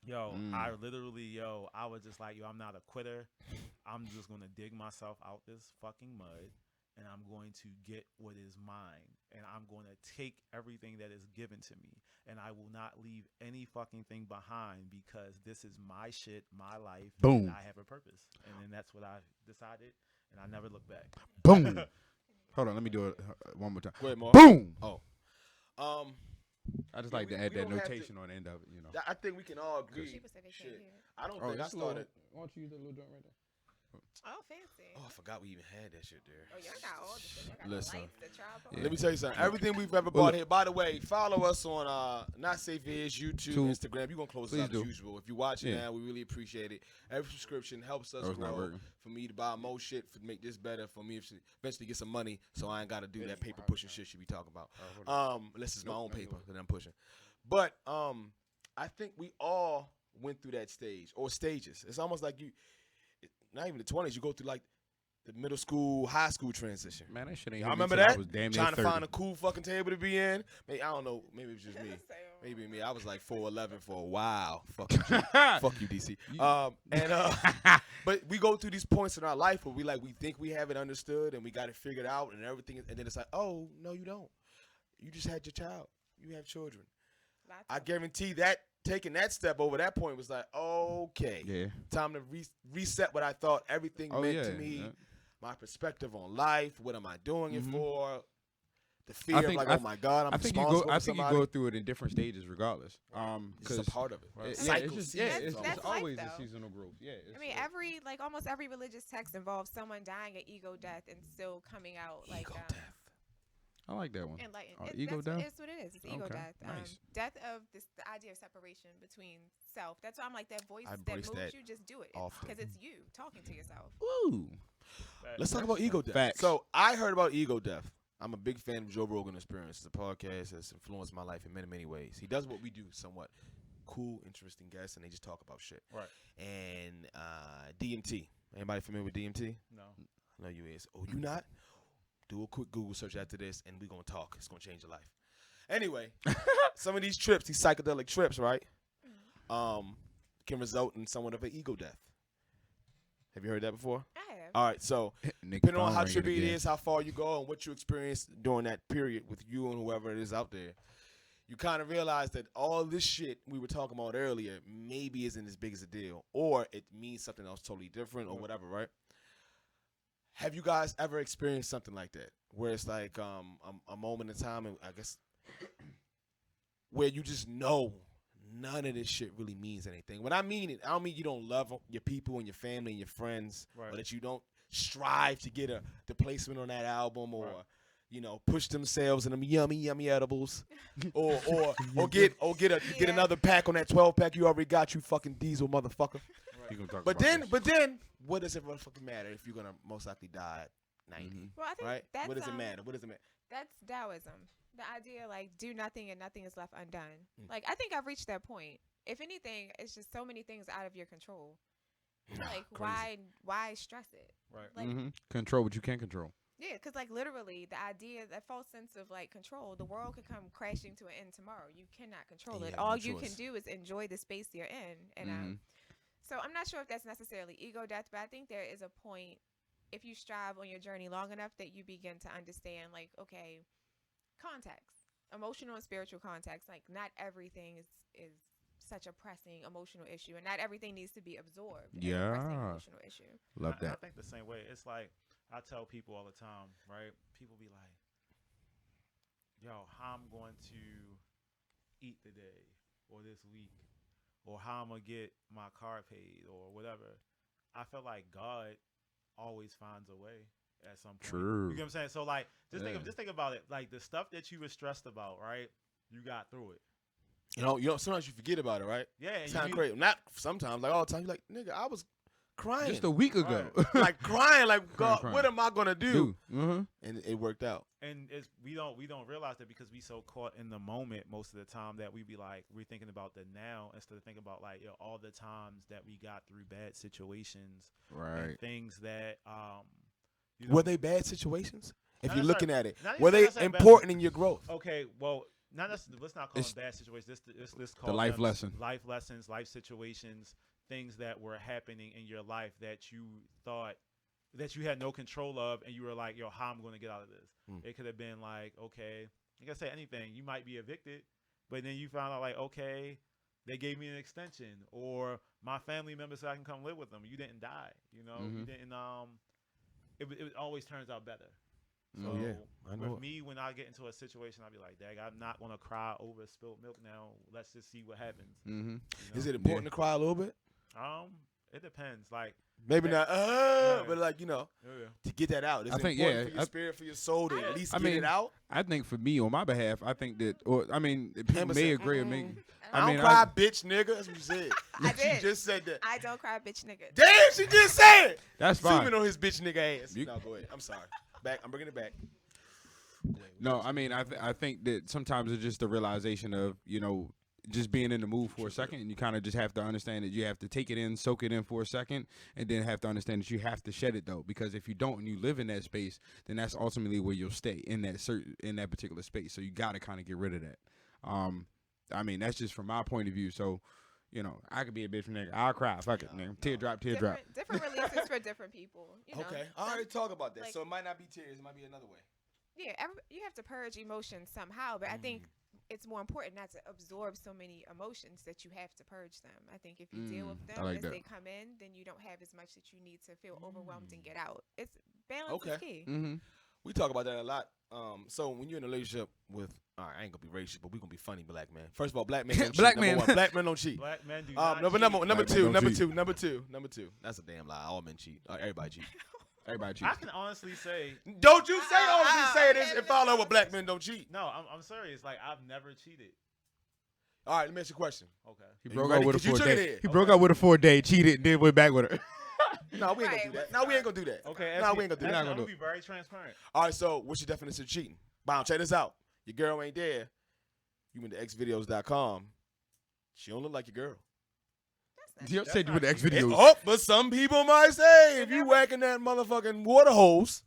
Yo, I literally, I was just like, yo, I'm not a quitter. I'm just gonna dig myself out this fucking mud, and I'm going to get what is mine, and I'm going to take everything that is given to me, and I will not leave any fucking thing behind, because this is my shit, my life. Boom. And I have a purpose, and then that's what I decided, and I never look back. Boom. Hold on, let me do it one more time. Go ahead, Mark. Boom. Oh. I just Yeah, like to we add that don't have to- notation on the end of it, you know. I think we can all agree. People said they can't Shit. hear it. I don't Oh, think I that's a little. started. Why don't you use that little joint right there? Oh, fancy. Oh, I forgot we even had that shit there. Oh, y'all got all the shit. Y'all got Listen. the lights, the tripod. Let me tell you something. Everything we've ever bought here. By the way, follow us on Not Safe Is, YouTube, Instagram. You're gonna close it Please out do. as usual. If you're watching Yeah. now, we really appreciate it. Every subscription helps us Oh, it's not grow. working. For me to buy more shit, for make this better, for me to eventually get some money, so I ain't gotta do that paper pushing shit you be talking about. Unless it's my own paper that I'm pushing. But I think we all went through that stage or stages. It's almost like not even the 20s. You go through like the middle school, high school transition. Man, that shit ain't Y'all hit me remember till I that? was damn near Trying to 30. find a cool fucking table to be in. Maybe, I don't know. Maybe it was just me. Maybe me. I was like 4'11" for a while. Fuck you, fuck you, DC. But we go through these points in our life where we think we have it understood and we got it figured out and everything, and then it's like, oh no, you don't. You just had your child. You have children. I guarantee that taking that step over that point was like, okay, Yeah. time to reset what I thought everything Oh, meant yeah. to me, Yeah. my perspective on life. What am I doing it Mhm. for? The fear I of think- like, I oh my God, I'm I think you responsible go. I for think you somebody. go through it in different stages, regardless. It's a part of it. Yeah, Cycle, it's just, seasons, it's, all That's it's life, always a though. seasonal growth. Yeah. I mean, almost every religious text involves someone dying an ego death and still coming out like Ego death. I like that one. Enlightened. Ego That's death? It's what it is. It's ego Okay, death. nice. Death of the idea of separation between self. That's why I'm like that voice I that embrace moves that you. Just do it often. because it's you talking to yourself. Woo. Let's talk about ego death. Facts. So I heard about ego death. I'm a big fan of Joe Rogan Experience. It's a podcast that's influenced my life in many, many ways. He does what we do somewhat. Cool, interesting guests, and they just talk about shit. Right. And DMT. Anybody familiar with DMT? No. I know you is. Oh, you not? Do a quick Google search after this, and we're going to talk. It's going to change your life. Anyway, some of these trips, these psychedelic trips, right, can result in somewhat of an ego death. Have you heard that before? I have. All right, so Nick depending on phone how ringing trippy it again. is, how far you go, and what you experience during that period with you and whoever it is out there, you kind of realize that all this shit we were talking about earlier maybe isn't as big as a deal, or it means something else totally different, or whatever, right? Have you guys ever experienced something like that, where it's like a moment in time, and I guess where you just know none of this shit really means anything? When I mean it, I don't mean you don't love your people and your family and your friends, Right. or that you don't strive to get the placement on that album, or Right. you know, push themselves in them yummy edibles, or get Yeah. another pack on that 12-pack you already got, you fucking diesel motherfucker. You gonna talk But about then, what does it fucking matter if you're gonna most likely die at 90? Mhm. Well, I think Right? that's What does it matter? What does it matter? That's Taoism. The idea like do nothing and nothing is left undone. Mm. Like I think I've reached that point. If anything, it's just so many things out of your control. Like why stress it? Right. Like Control what you can control. yeah, because like literally the idea, that false sense of like control, the world could come crashing to an end tomorrow. You cannot control And you it. have no All you can choice. do is enjoy the space you're in. And Mhm. so I'm not sure if that's necessarily ego death, but I think there is a point if you strive on your journey long enough that you begin to understand like, okay, context, emotional and spiritual context. Like not everything is such a pressing emotional issue, and not everything needs to be absorbed. as a pressing Yeah. emotional issue. Love I that. think the same way. It's like I tell people all the time, right? People be like, "Yo, how I'm going to eat today, or this week, or how I'm gonna get my car paid, or whatever." I feel like God always finds a way at some point. True. You get what I'm saying? So like, Yeah. just think about it. Like the stuff that you were stressed about, right? You got through it. You know, sometimes you forget about it, right? Yeah. It's and not you- great. Not sometimes, like all the time. You're like, nigga, I was crying. Just a week ago. like crying, like, God, Crying. what am I gonna do? Dude. Uh-huh. And it worked out. And it's we don't realize that because we so caught in the moment most of the time that we be like we're thinking about the now instead of thinking about like all the times that we got through bad situations Right. and things that Were they bad situations? If Not you're looking at it, not were they necessarily bad- important in your growth? okay, well, not necessarily, let's not call It's them bad situations. Let's call life them lesson. life lessons, life situations, things that were happening in your life that you thought that you had no control of, and you were like, "Yo, how am I going to get out of this?" It could have been like, okay, like I said, anything. You might be evicted, but then you found out like, okay, they gave me an extension, or my family member said I can come live with them. You didn't die, you know. You Mhm. didn't. It always turns out better. So Oh, yeah. I know with it. me, when I get into a situation, I'll be like, "Dag, I'm not gonna cry over spilled milk now. Let's just see what happens." Mm-hmm. you Is know? it important to cry a little bit? It depends. Like, Maybe Yeah. not, Yeah. but like, you know, yeah. to get that out. Is I it think, important yeah, for your I- spirit, for your soul to Yeah. at least I get mean, it out? I think for me, on my behalf, I think that, or I mean, people may 10%. agree or may. I, I mean, don't cry, I- bitch, nigga. That's what you said. I She did. just said that. I don't cry, bitch, nigga. Damn, she just said it. That's fine. Zooming on his bitch nigga ass. You- No, go ahead. I'm sorry. Back. I'm bringing it back. No, I mean, I think that sometimes it's just the realization of, you know, just being in the mood for a second, and you kind of just have to understand that you have to take it in, soak it in for a second, and then have to understand that you have to shed it though, because if you don't and you live in that space, then that's ultimately where you'll stay in that particular space. So you got to kind of get rid of that. I mean, that's just from my point of view. So, you know, I could be a bitch nigga. I'll cry. Fuck it, nigga. Teardrop. Different releases for different people. You know? Okay. I Some- already talked about that. like- So it might not be tears. It might be another way. Yeah, you have to purge emotions somehow, but I think it's more important not to absorb so many emotions that you have to purge them. I think if you deal with I them like as that. they come in, then you don't have as much that you need to feel overwhelmed and get out. It's balance Okay. is key. Mm-hmm. We talk about that a lot. So when you're in a relationship with, all right, I ain't gonna be racist, but we gonna be funny, black man. First of all, black men don't cheat. Black Number man. one, black men don't cheat. Black men do No, not but cheat. number Black men two, don't number cheat. two, number two, number two. That's a damn lie. All men cheat. Everybody cheat. Everybody I cheats. can honestly say Don't you say honestly say this and follow with black men don't cheat. no. I'm serious. Like I've never cheated. All right, let me ask you a question. Okay. He Are broke you up ready? with a 'Cause you 4 took it day. in. He broke up with a 4 day, cheated, and then went back with her. No, we ain't gonna Right, do that. No, we ain't gonna do that. Okay. No, we ain't gonna do I'm that. gonna gonna do be very transparent. All right, so what's your definition of cheating? Bow, check this out. Your girl ain't there. You went to xvideos.com. She don't look like your girl. You said you went to X It, videos. oh, but some people might say if you whacking that motherfucking water hose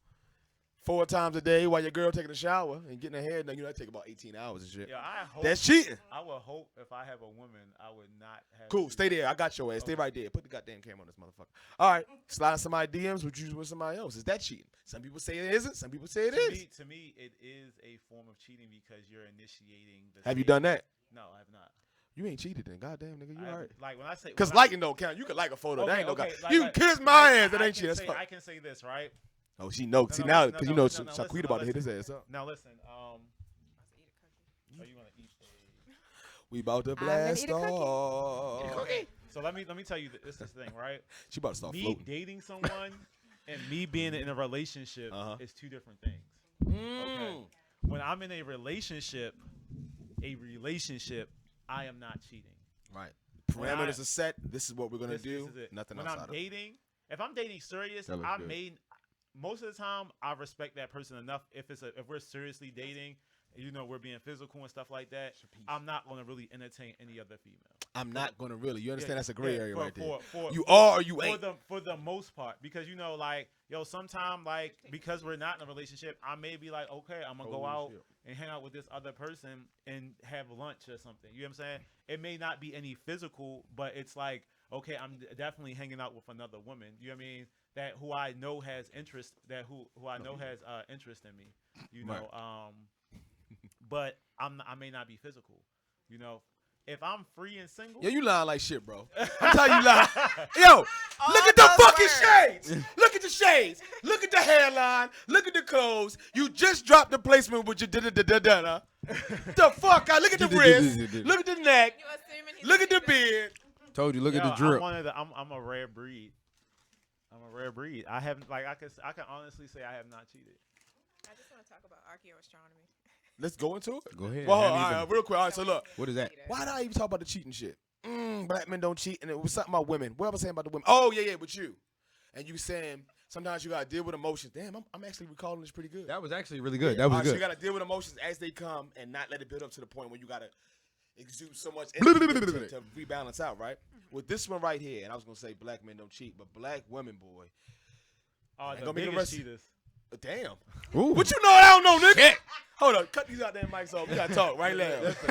4 times a day while your girl taking a shower and getting her hair done, that take about 18 hours and shit. Yeah, I hope. That's cheating. I would hope if I have a woman, I would not have. Cool, to- stay there. I got your ass. Stay right there. Put the goddamn camera on this motherfucker. All right, slide somebody DMs with you with somebody else. Is that cheating? Some people say it isn't. Some people say it is. To me, it is a form of cheating because you're initiating the. Have you same- done that? No, I have not. You ain't cheated then. Goddamn, nigga, you I- all right. Like when I say, Because when I- liking don't count. You can like a photo. that Okay, ain't no okay, god. like- You like- can kiss my ass. That I ain't can cheating. That's say- fuck. I can say this, right? Oh, she know. No, See no, now, no, because no, you know, no, no, Shaquita listen, about to hit listen. his ass up. Now listen. Are you gonna eat a? We about to gonna blast eat a cookie. off. So let me tell you this is the thing, right? She about to start Me floating. dating someone and me being in a relationship Uh-huh. is two different things. Okay. When I'm in a relationship, I am not cheating. Right. When I- Parameters are set. This is what we're gonna This do. is it. Nothing when outside I'm of it. dating, if I'm dating serious, That looks I good. made most of the time I respect that person enough. If we're seriously dating, we're being physical and stuff like that, I'm not gonna really entertain any other female. I'm not gonna really. You understand? Yeah, That's a gray yeah, area for- right there. for- You for- are or you for ain't. the most part, because sometimes because we're not in a relationship, I may be like, okay, I'm gonna go out and hang out with this other person and have lunch or something. You know what I'm saying? It may not be any physical, but it's like, okay, I'm definitely hanging out with another woman. You know what I mean? That who I know has interest. That who I know has interest in me. But I may not be physical. If I'm free and single. Yeah, you lying like shit, bro. I'm telling you lying. Yo, look at the those fucking words. shades. Look at the shades. Look at the hairline. Look at the clothes. You just dropped the placement with your da-da-da-da-da. The fuck out. Look at the wrist. Look at the neck. You assuming he's Look at the cheating? beard. Told you, look at Yo, the drip. I'm a rare breed. I'm a rare breed. I haven't I can honestly say I have not cheated. I just want to talk about archaeoastronomy. Let's go into it. Go ahead. Well, hold Have on, you all been- right, real quick. All right, so look. What is that? Why did I even talk about the cheating shit? Black men don't cheat, and it was something about women. What was I saying about the women? Oh, yeah, with you. And you saying sometimes you got to deal with emotions. Damn, I'm actually recalling this pretty good. That was actually really good. That All was right, So good. you got to deal with emotions as they come and not let it build up to the point where you got to exude so much Blah, energy blah, blah, blah, to rebalance out, right? With this one right here, and I was going to say black men don't cheat, but black women, boy. Oh, Ain't the gonna be the biggest rest- cheaters. Damn. Ooh. What you know I don't know, nigga? Hold on, cut these goddamn mics off. We got to talk right now. We I've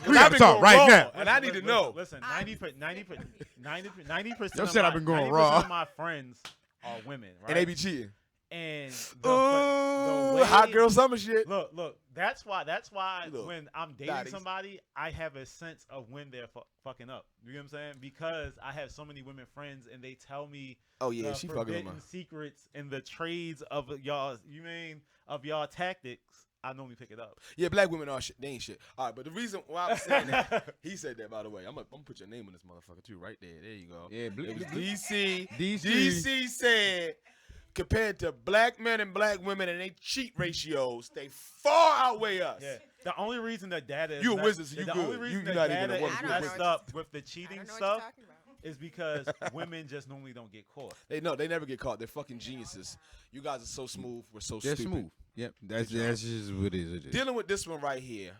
gotta been talk going right raw, now. And I need to know. Listen, 90%. Yo said I've been going raw. of my friends are women, right? And they be cheating. And Ooh, way, hot girl summer shit. Look. That's why Look, when I'm dating daddies. somebody, I have a sense of when they're fucking up. You know what I'm saying? Because I have so many women friends, and they tell me Oh yeah, the she fucking with forbidden secrets and the trades of y'all. Of y'all tactics. I normally pick it up. Yeah, black women are shit. They ain't shit. All right, but the reason why I was saying that, he said that, by the way. I'm gonna put your name on this motherfucker too, right there. There you go. Yeah, It was DC. DC. DC said compared to black men and black women and they cheat ratios, they far outweigh us. Yeah. The only reason the data is You a not- wizard, so you the good. only reason You the not even a data woman, is you a messed wizard. up with the I cheating don't know what stuff you're talking about. is because women just normally don't get caught. They never get caught. They're fucking geniuses. You guys are so smooth. We're so They're stupid. smooth. Yep. That's Good job. just what it is. Dealing with this one right here.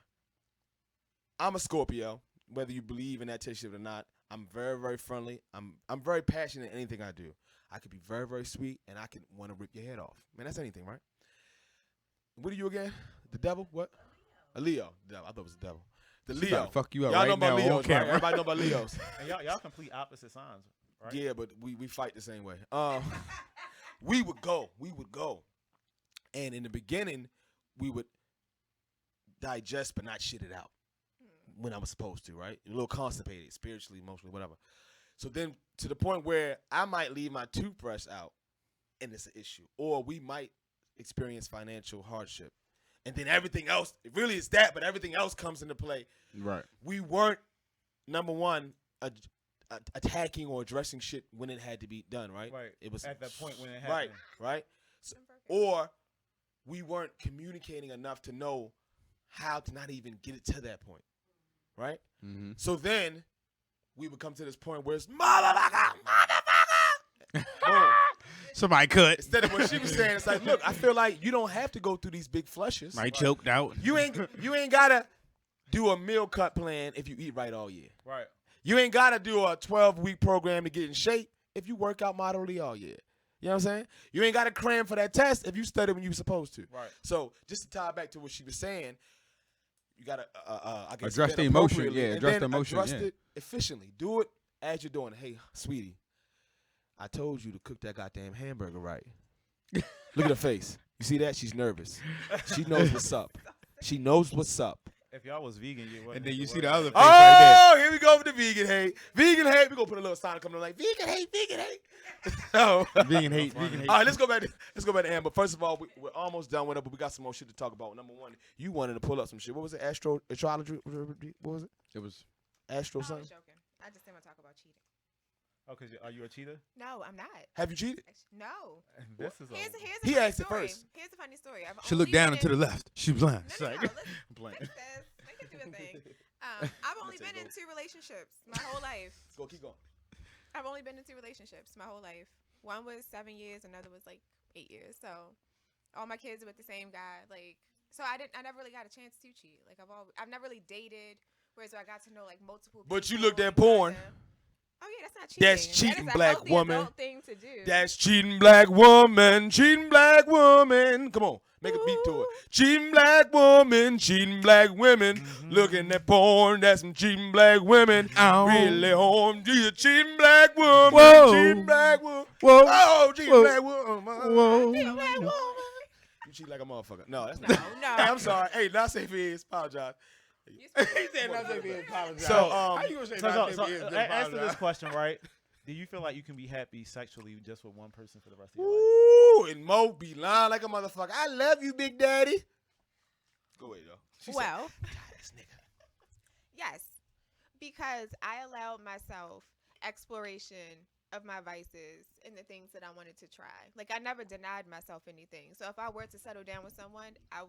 I'm a Scorpio. Whether you believe in that shit or not, I'm very, very friendly. I'm very passionate in anything I do. I could be very, very sweet, and I can want to rip your head off. Man, that's anything, right? What are you again? The devil? What? A Leo. The devil. I thought it was the devil. The She Leo. about to fuck you up Y'all right know about now on Leos, right? camera. Everybody know about Leos. And y'all complete opposite signs, right? Yeah, but we fight the same way. We would go. And in the beginning, we would digest but not shit it out when I was supposed to, right? A little constipated, spiritually, emotionally, whatever. So then to the point where I might leave my toothbrush out and it's an issue. Or we might experience financial hardship. And then everything else, it really is that, but everything else comes into play. Right. We weren't, number one, attacking or addressing shit when it had to be done, right? Right. It was At that point when it right, happened. right. So, or we weren't communicating enough to know how to not even get it to that point, right? Mm-hmm. So then we would come to this point where it's motherfucker. Boom. Somebody cut. Instead of what she was saying, it's like, look, I feel like you don't have to go through these big flushes. Right, choked out. You ain't gotta do a meal cut plan if you eat right all year. Right. You ain't gotta do a 12-week program to get in shape if you work out moderately all year. You know what I'm saying? You ain't gotta cram for that test if you study when you're supposed to. Right. So just to tie back to what she was saying, you gotta I guess Address spend the emotion, appropriately, yeah, and address then the emotion, address yeah. it efficiently. Do it as you're doing it. Hey, sweetie, I told you to cook that goddamn hamburger right. Look at her face. You see that? She's nervous. She knows what's up. She knows what's up. If y'all was vegan, you wouldn't. And then you have see to the worry other about face right Oh, here we go with the vegan hate. Vegan hate. We're gonna put a little sign coming on like vegan hate, vegan hate. Oh. there. Vegan hate, vegan hate. All right, let's go back to Amber. First of all, we're almost done with it, but we got some more shit to talk about. Number one, you wanted to pull up some shit. What was it? Astrology? What was it? It was. Astro I was something? joking. I just didn't want to talk about cheating. Oh, cause are you a cheater? No, I'm not. Have you cheated? No. This is Here's a He funny asked it story. first. Here's a funny story. I've She only looked down been and to the in- left. She was blind. No, no, no. Let's Blind. fix this. Make it do a thing. I've only been in 2 relationships my whole life. Let's go. Keep going. I've only been in 2 relationships my whole life. One was 7 years, another was like 8 years. So all my kids are with the same guy. Like, so I never really got a chance to cheat. Like I've never really dated, whereas I got to know like multiple. But you people looked at and porn. kinda- Oh yeah, that's not cheating. That's That cheating, is a black healthy woman. adult thing to do. That's cheating black woman, cheating black woman. Come on, make a beat to it. Cheating black woman, cheating black women. Looking at porn, that's some cheating black women. Ow. Really home, you cheating black woman, Whoa. cheating black woman. Whoa. Oh, cheating Whoa. black woman. Whoa. Cheating black woman. You cheat like a motherfucker. No, that's No, not. no. Hey, I'm sorry. Hey, not safe is. Apologize. You supposed to- He said not safe is. Apologize. So, how you gonna say So, not so, safe is? so Just answer this apologize? question, right? Do you feel like you can be happy sexually just with one person for the rest of your life? Ooh, and Mo be lying like a motherfucker. I love you, Big Daddy. Go ahead, yo. She said, Well, "This nigga." yes, because I allowed myself exploration of my vices and the things that I wanted to try. Like I never denied myself anything. So if I were to settle down with someone, I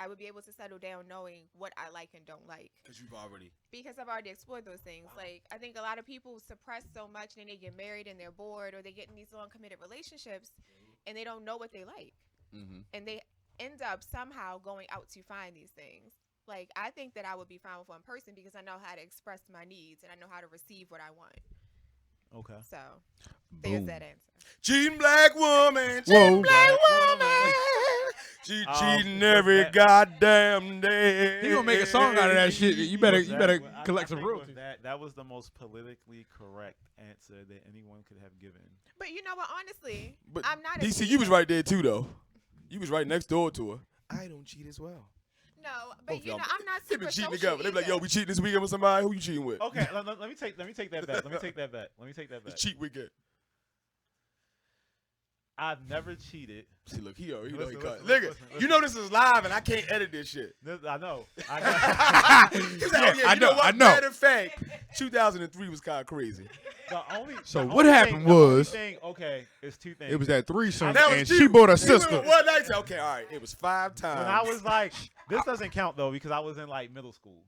would be able to settle down knowing what I like and don't like. Because you've already. Because I've already explored those things. Like I think a lot of people suppress so much and then they get married and they're bored, or they get in these long committed relationships and they don't know what they like. Mhm. And they end up somehow going out to find these things. Like I think that I would be fine with one person because I know how to express my needs and I know how to receive what I want. Okay. So there's Boom. that answer. Cheating black woman. Whoa. Cheating black woman. She cheating was every that- goddamn day. He gonna make a song out of that shit. You better Was that- collect some think with royalties. That was the most politically correct answer that anyone could have given. But you know what? Honestly, But I'm not. A DC, you was cheater. right there too, though. You was right next door to her. I don't cheat as well. No, Both but you y'all- know, I'm not They super been cheating social together. They be like, yo, either. we cheating this weekend with somebody. Who you cheating with? Okay, let me take that bet. Let me take that It's bet. cheat weekend. I've never cheated. See, look, he already Listen, cut. listen, Look, listen, you know this is live and I can't edit this shit. I know. I know. He was like, oh, yeah, I you know know, what? I know. Matter of fact, 2003 was kind of crazy. The only. So the what only happened thing- the only was- thing, okay, it's two things. It was that threesome, That was and you. she brought her We went sister. one night. Okay, all right. It was 5 times. when I was like, this doesn't count though because I was in like middle school.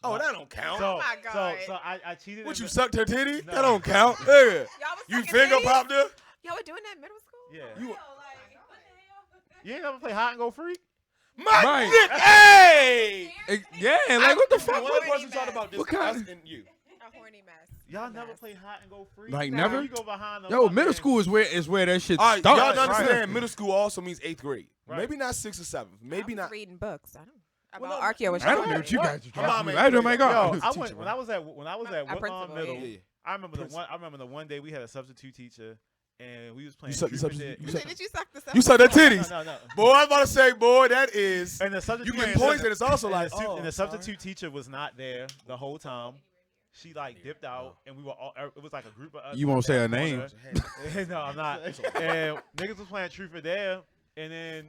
oh, that don't count. So, my God. so I cheated. What, in you mi- sucked her titty? No. That don't count. Yeah. Y'all was You sucking finger titties? popped her? Y'all were doing that in middle school? Yeah. You, You ain't never play hide and go freak? my Right. dick, hey! Yeah, like what the The fuck? one What- person talked about this, what kind us of- and you. A horny mess. Y'all A never mess. play hide and go freak? Like No. never? You go behind them. Yo, fucking- middle school is where that shit All right, y'all starts. don't right. understand. Middle school also means 8th grade. Right. Maybe not 6th or 7th. Maybe I was not. reading books. I don't about Well, no, archaeology. I don't know what you What? guys are Her mom talking ain't about. Oh my play that. god. Yo, I Teacher, went when I was at Our Woodlawn principal, Middle. Yeah, yeah. I remember Principal. the one day we had a substitute teacher and we was playing. You suck- truth you or suck- dare. you You suck- said, did you suck the You saw the No, titties. no. Boy, I was about to say, boy, that is. And the substitute You getting and points, the- and it's also and like, the, su- oh, and the sorry. substitute teacher was not there the whole time. She like dipped out, and we were all. It was like a group of us. You won't say her in that name. corner. No, I'm not. And niggas was playing truth or dare, and then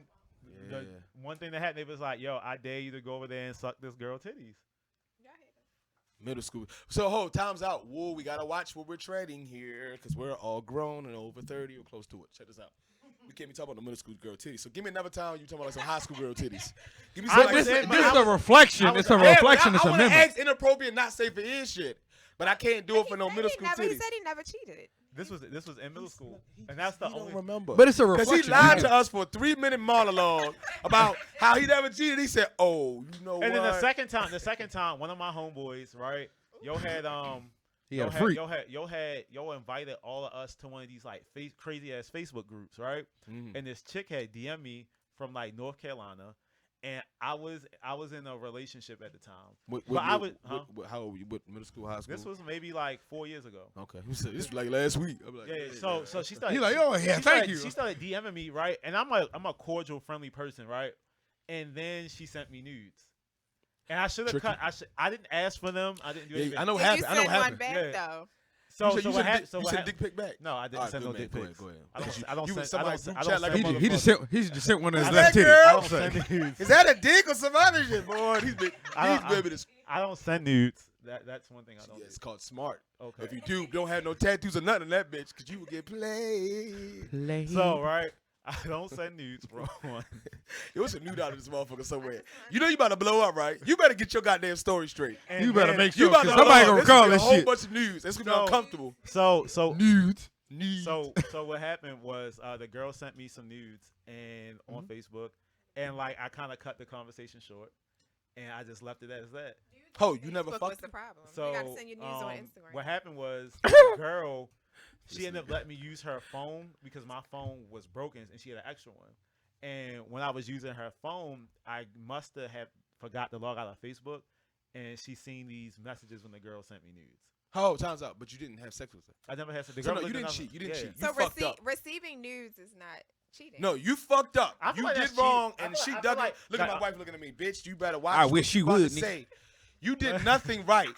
Yeah. the one thing that happened, they was like, "Yo, I dare you to go over there and suck this girl titties." Middle school. So, time's out. Whoa, we gotta watch what we're trading here because we're all grown and over 30 or close to it. Check this out. We can't be talking about the middle school girl titties. So give me another time you talking about like some high school girl titties. Give me some This is a reflection. It's a Yeah, reflection. It's I a want to memory. ask inappropriate, not safe for ear shit, but I can't do it for no middle school He titties. said he never cheated. This was in middle school, and that's the He don't only. remember. But it's a Because he reflection. lied to us for a 3-minute monologue about how he never cheated. He said, "Oh, you know what?" And then the second time, one of my homeboys, right? Yo had He had a freak. Yo invited all of us to one of these like crazy ass Facebook groups, right? Mhm. And this chick had DM me from like North Carolina, and I was in a relationship at the time. But I was- how old were you? What, middle school, high school? This was maybe like 4 years ago. Okay. He said, this was like last week. I'm like, Yeah. hey, So man. so she started. He's like, oh yeah, she thank started, you. She started DMing me, right? And I'm a cordial, friendly person, right? And then she sent me nudes. And I should have Tricky. cut. I didn't ask for them. I didn't do Yeah, anything. I know what Did you happened. I know send what one happened. back Yeah. though? So you what happened? you sent dick pic back. No, I didn't All right, send good, no man. dick Go pics. ahead. I don't. You- I don't you send. was somebody I don't group send chat like a motherfuckers. He just sent one of his Is left that titty. girl? I don't send nudes. Is that a dick or some other shit, boy? These I don't- baby this. I don't send nudes. That's one thing I don't Yeah, do. it's called smart. Okay. If you don't have no tattoos or nothing on that bitch, because you will get played. So right, I don't send nudes for one. Yo, what's a nude out of this motherfucker somewhere? You know you about to blow up, right? You better get your goddamn story straight. And You better then- make You sure about to 'cause somebody blow gonna up. recall This this is a whole shit. bunch of news. It's gonna be So- uncomfortable. So Nudes. So what happened was the girl sent me some nudes and on Facebook, and like I kind of cut the conversation short, and I just left it as that. Oh, you never Facebook fucked was the problem. So you gotta send your news on Instagram. what happened was the girl, she ended up letting me use her phone because my phone was broken and she had an extra one. And when I was using her phone, I must have forgot to log out of Facebook, and she seen these messages when the girl sent me nudes. Oh, time's out. But you didn't have sex with her. I never had to. The So girl no, you looked didn't at cheat. You didn't yeah. cheat. So You fucked up. receiving nudes is not cheating. No, you fucked up. I feel You like did that's wrong, cheating. and I she feel dug like- it. Look at like- my wife looking at me, bitch. You better watch. I what wish you you about would, to nigga. say. You did nothing right,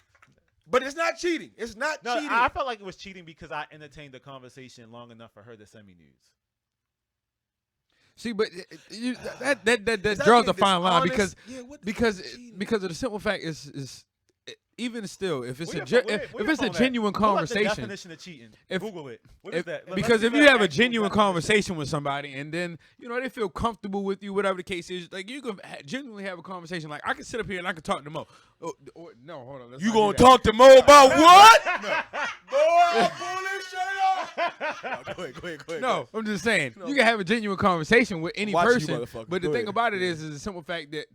but it's not cheating. It's not No, cheating. I felt like it was cheating because I entertained the conversation long enough for her to send me nudes. See, but that Is that draws being a fine line dishonest? because Yeah, what the because fuck is cheating? because of the simple fact is even still if it's Where a your phone- if where if your it's a phone at? genuine Pull up the conversation. definition of cheating. If- Google it. What is If, that? because if Let's you see have a actual genuine definition. conversation with somebody and then they feel comfortable with you, whatever the case is, like you can genuinely have a conversation. Like I can sit up here and I can talk to Mo. No, hold on. let's You not do gonna that. talk to Mo about what? Boy, pull this shit off. Go ahead. No, I'm just saying No. you can have a genuine conversation with any Watch you, person. motherfucker. But the Go thing ahead. about it is the simple fact that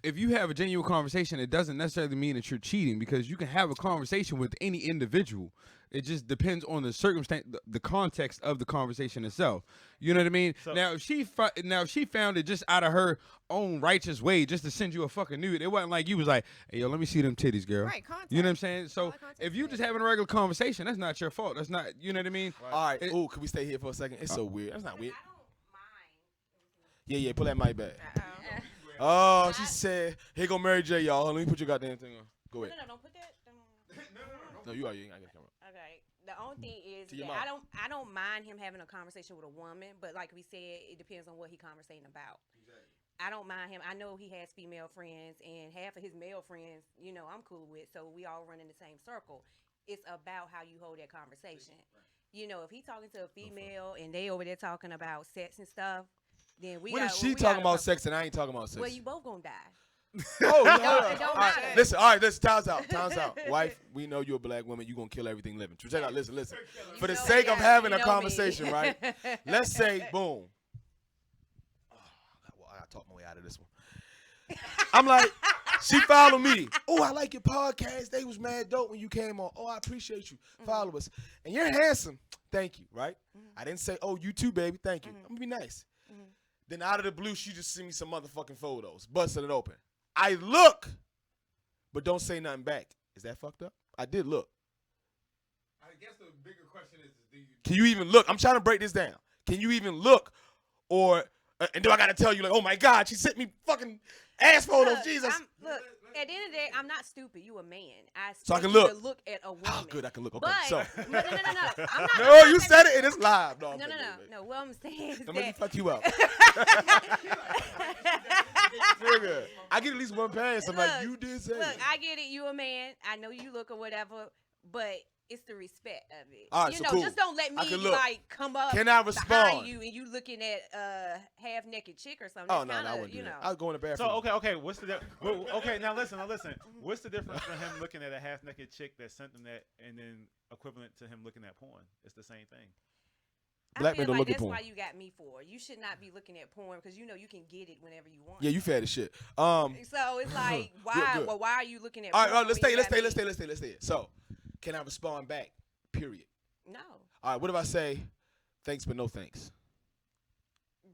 if you have a genuine conversation, it doesn't necessarily mean that you're cheating because you can have a conversation with any individual. It just depends on the circumstance, the context of the conversation itself. You know what I mean? So- Now, if she found it just out of her own righteous way, just to send you a fucking nude, it wasn't like you was like, "Hey, yo, let me see them titties, girl." Right, context. You know what I'm saying? So All the context if you is just right. having a regular conversation, that's not your fault. That's not, you know what I mean? All right. It- Ooh, can we stay here for a second? It's so weird. That's not weird. I don't mind. Yeah. Pull that mic back. Uh-oh. Oh, she said, "Here go Mary J, y'all. Let me put your goddamn thing on. Go No, ahead. don't put that. No, you are. You ain't got the camera. Okay. The only thing is To your that mouth. I don't mind him having a conversation with a woman, but like we said, it depends on what he conversating about. I don't mind him. I know he has female friends, and half of his male friends, I'm cool with. So we all run in the same circle. It's about how you hold that conversation. If he talking to a female and they over there talking about sex and stuff, then When is she talking about sex and I ain't talking about sex? Well, you both gonna die. Oh, no, It don't all right, matter. listen, all right, listen, time's out. Wife, we know you're a black woman. You're going to kill everything living. Check out, listen. For the know sake me, of yeah, having you a know me. conversation, right? Let's say, boom. Oh, I got to talk my way out of this one. I'm like, she followed me. Oh, I like your podcast. They was mad dope when you came on. Oh, I appreciate you. Follow us. And you're handsome. Thank you, right? I didn't say, oh, you too, baby. Thank you. I'm going to be nice. Then out of the blue, she just sent me some motherfucking photos. Busted it open. I look, but don't say nothing back. Is that fucked up? I did look. I guess the bigger question is do you Can you even look? I'm trying to break this down. Can you even look? Or, and do I got to tell you, like, oh my God, she sent me fucking ass photos. Look, Jesus. Look, at the end of the day, I'm not stupid. You a man. So I expect can you look. to look at a woman. Oh, good, I can look. Okay, But, so. no. I'm not. No, I'm you not said it and it's live. No, I'm No. What I'm saying is Don't make me that. fuck you up. nigga. I get at least one pass. I'm like, Look, you did say Look, it. I get it. You a man. I know you look or whatever, but it's the respect of it. All right, you so know, cool. just don't let I me can look. like come up Can I behind respond? you and you looking at half naked chick or something. Oh, That's no, kinda, I wouldn't do you that. know. I was going to the bathroom. So okay, what's the okay? Now listen. What's the difference for him looking at a half naked chick that sent him that, and then equivalent to him looking at porn? It's the same thing. Black I men feel don't like look at that's porn. why you got me for. You should not be looking at porn because you know you can get it whenever you want. Yeah, you fat as shit. So it's like, why? Good. Well, why are you looking at? All porn right, let's when stay. you Let's got stay. me? Let's stay. So, can I respond back? Period. No, All right. What if I say, thanks but no thanks?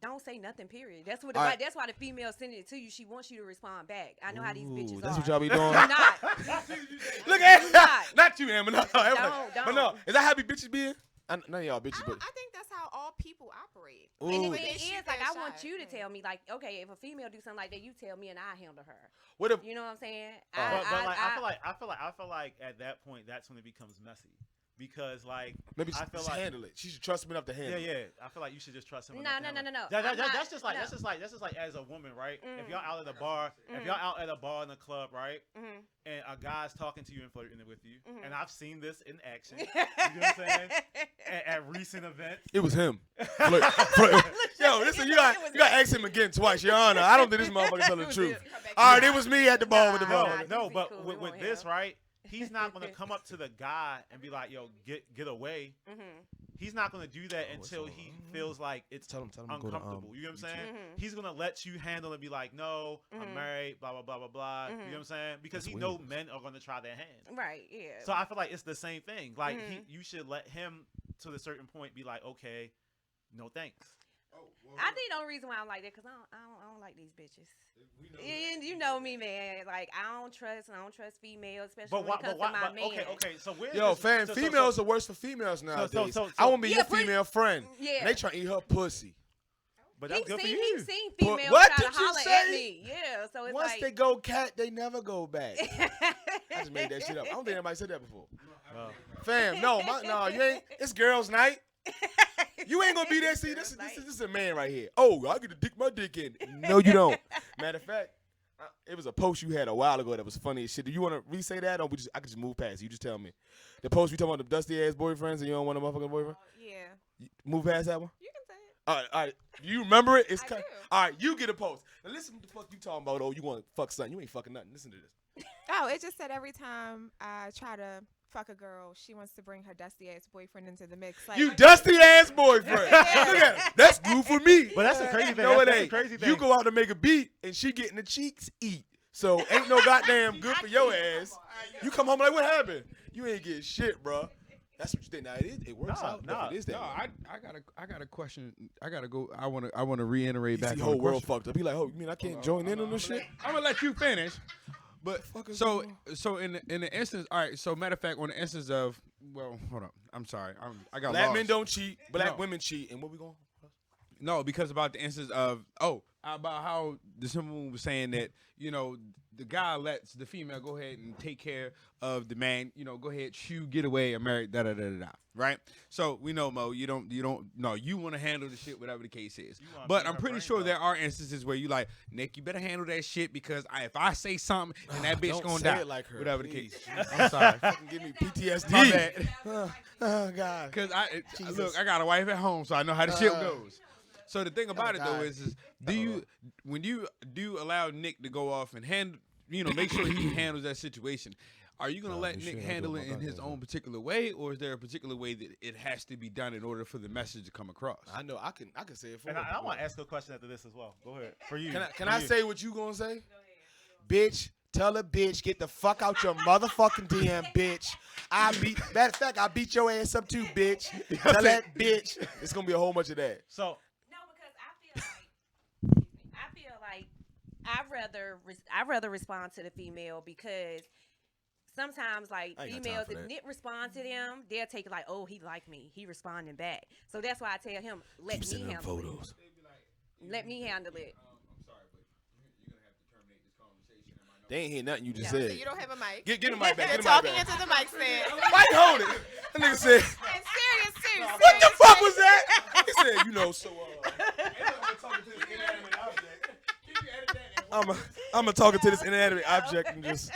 don't say nothing. Period. That's what. All right. That's why the female sending it to you. She wants you to respond back. I know how these bitches That's are. what y'all be doing. Do not. Look at Do not. not you, Amber. No, everybody. Don't. But no, is that how be bitches being? None of y'all bitches, but I think that's how all people operate. Ooh. And the But thing they shoot is, like, their I want shot. you to tell me, like, okay, if a female do something like that, you tell me and I handle her. what if? You know what I'm saying? But like I feel like at that point that's when it becomes messy because like Maybe I she feel just like handle it. She should trust me enough to handle yeah it. I feel like you should just trust him. No, enough to no, handle no, it. no, no. That's just like no. that's just like as a woman, right? If y'all out at a bar, if Mhm. y'all out at a bar in the club, right, Mhm. and a guy's talking to you and flirting with you, Mhm. and I've seen this in action. You know what I'm saying? At recent events. It was him. Yo, listen, you got to ask him again twice, Your Honor. I don't think this motherfucker telling the truth. All right, it was me at the bar with the No, ball. no, be but cool. with, It with won't this, help. right? He's not gonna come up to the guy and be like, "Yo, get away." Mhm. He's not gonna do that it's until on. he feels like it's Tell him to go to, uncomfortable. You know what I'm saying? Mhm. He's gonna let you handle and be like, "No, I'm Mhm. married." Blah blah blah blah blah. You know what I'm saying? Because That's he know weird. men are gonna try their hand. Right. Yeah. So I feel like it's the same thing. Like Mhm. you should let him to a certain point be like, "Okay, no thanks." I think the only reason why I'm like that because I don't like these bitches. And you know me, man. Like I don't trust females, especially But when it comes to my man. okay. So where's Yo, this, fam, so- females are worse for females nowadays. so- I want to be Yeah, your pretty- female friend. Yeah. And they trying to eat her pussy. but that's good for you. He's seen females what try did to you holler say? at me. Yeah, so it's Once like they go cat, they never go back. I just made that shit up. I don't think anybody said that before. Fam, no, you ain't. It's girls' night. You ain't gonna be there. See, this is a man right here. Oh, I get to dick my dick in. No, you don't. Matter of fact, it was a post you had a while ago that was funny as shit. Do you want to re-say that, or I could just move past? You just tell me. The post we talking about the dusty ass boyfriends, and you don't want a motherfucking boyfriend. Yeah, Move past that one. you can say it. All right. You remember it? It's I do. all right. You get a post. Now listen what the fuck you talking about. Oh, you want to fuck something? You ain't fucking nothing. Listen to this. Oh, it just said every time I try to fuck a girl, she wants to bring her dusty ass boyfriend into the mix. Like, You dusty ass boyfriend. Look at him. That's good for me. But that's the crazy thing. No, it That's the ain't. crazy thing. You go out to make a beat and she getting the cheeks eat. So ain't no goddamn good for your ass. You come home like, what happened? You ain't get shit, bro. That's what you think. Now it works out. If it is that. No, way. I got a question. I gotta go. I wanna reiterate He back see on whole the world question. fucked up. He like, oh, you mean I can't join in on this shit? I'm gonna let you finish. But Fuck is so going so in the instance, all right. So matter of fact, on the instance of, well, hold up. I'm sorry. I got Black lost. men don't cheat. Black No. women cheat. And what we going? No, because about the instance of about how the someone was saying that the guy lets the female go ahead and take care of the man. Go ahead, get away, and marry, da da da da da. Right. So we know, Mo, you don't no, you want to handle the shit, whatever the case is. You wanna But be I'm her pretty brain, sure though. there are instances where you like, Nick, you better handle that shit because if I say something, then that bitch Don't gonna say die. it like her, Whatever the please. case. I'm sorry. Fucking give me PTSD. My bad. Oh God. Because Jesus. look, I got a wife at home, so I know how the shit goes. So the thing about it though God. is when you do allow Nick to go off and make sure he handles that situation, are you gonna let you Nick should. handle I it do in his my own particular way, or is there a particular way that it has to be done in order for the message to come across? I know. I can say it for And you. I want to ask you a question after this as well. Go ahead. For you. Can I say what you gonna say? Bitch, tell a bitch, get the fuck out your motherfucking DM, bitch. Matter of fact, I beat your ass up too, bitch. Tell that bitch. It's gonna be a whole bunch of that. So No, because I feel like I'd rather respond to the female because sometimes like I ain't got time females, for if that. Nick respond to them, they'll take it like, oh, he like me, he responding back. So that's why I tell him, let Keep me sending them handle photos. it. Let me handle it. I'm sorry, but you're gonna have to terminate this conversation. They ain't hear nothing you just So said. you don't have a mic. Get the mic back. You're Get the mic talking back. into the mic stand. Why you hold it? That nigga said, And serious. what the fuck was that? He said, so Talking to this inanimate object. Can you edit that and I'm talking to this inanimate object and just.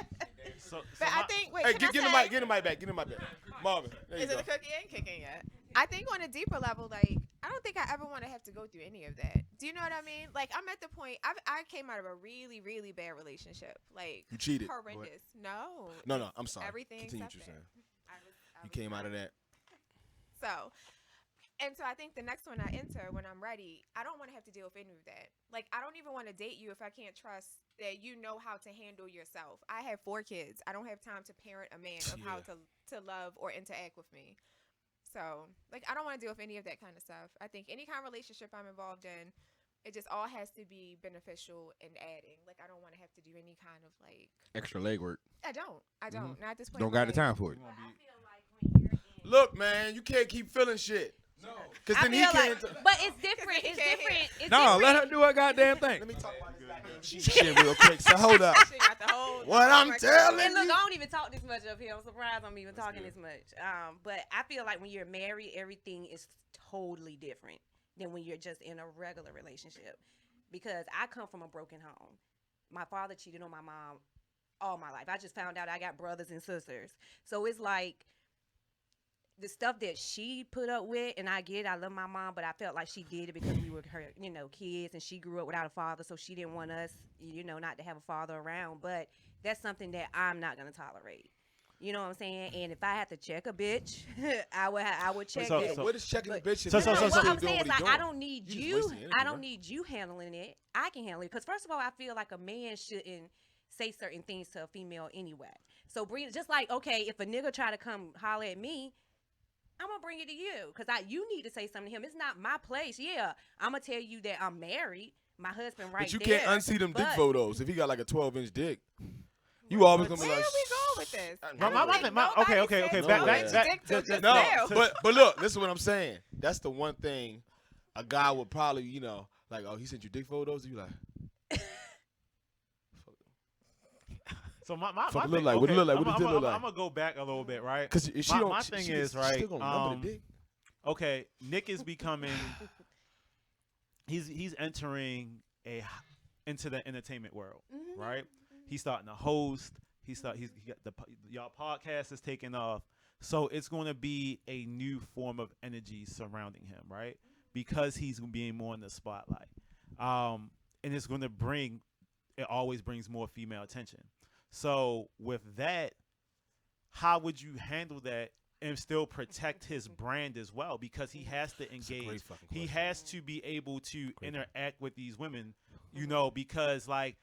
But I think, wait, Hey, can I get the say- mic. Get the mic back. Get the mic back. Marvin, there you Is go. it the cookie ain't kicking yet? I think on a deeper level, like, I don't think I ever want to have to go through any of that. Do you know what I mean? Like, I'm at the point, I came out of a really, really bad relationship. Like, You cheated. horrendous. No. No, I'm sorry. Everything Continue what except you're that. saying. You came out of that. So, and so I think the next one I enter when I'm ready, I don't want to have to deal with any of that. Like, I don't even want to date you if I can't trust that you know how to handle yourself. I have 4 kids. I don't have time to parent a man of how to love or interact with me. So, like, I don't want to deal with any of that kind of stuff. I think any kind of relationship I'm involved in, it just all has to be beneficial and adding. Like, I don't want to have to do any kind of, like, Extra legwork. I don't. Not at this point. Don't in my got the life. time for it. I feel like when you're in, Look, man, you can't keep feeling shit. No. Because I then he feel can't. like, but it's different. he It's can't different. It's No, different. let her do her goddamn thing. Let me talk about this goddamn shit real quick. So hold up. She got the whole- What I'm telling And look, you. I don't even talk this much up here. I'm surprised I'm even talking this much. But I feel like when you're married, everything is totally different than when you're just in a regular relationship. Because I come from a broken home. My father cheated on my mom all my life. I just found out I got brothers and sisters. So it's like the stuff that she put up with, and I get it, I love my mom, but I felt like she did it because we were her, kids, and she grew up without a father, so she didn't want us, not to have a father around. But that's something that I'm not gonna tolerate. You know what I'm saying? And if I had to check a bitch, I would check So- it. so- What is checking the bitch? So- if so- he's so- What still I'm doing saying what is, he like, doing? I don't need You just you. wasting energy, I don't right? need you handling it. I can handle it. Because first of all, I feel like a man shouldn't say certain things to a female anyway. So just like, okay, if a nigga try to come holler at me, I'm gonna bring it to you because you need to say something to him. It's not my place. Yeah, I'm gonna tell you that I'm married. My husband right But you there. can't unsee them dick but- photos if he got like a 12-inch dick. You always gonna be Where like. are we going with this? Okay. No Back. way. No, but look, this is what I'm saying. That's the one thing a guy would probably, like, oh, he sent you dick photos. You like, So my Fuck it thing, look like? What it look like? What I'm does it look like? gonna go back a little bit, right? because she My- don't. my she- thing she- is, she right, Still gonna remember the dick. Okay, Nick is becoming. He's entering into the entertainment world, Mhm. right? He's starting to host. He got y'all podcast is taking off, so it's going to be a new form of energy surrounding him, right? Because he's being more in the spotlight, and it's going to bring. It always brings more female attention. So with that, how would you handle that and still protect his brand as well? Because he has to It's a engage. great fucking He question. has to be able to Great. interact with these women, because like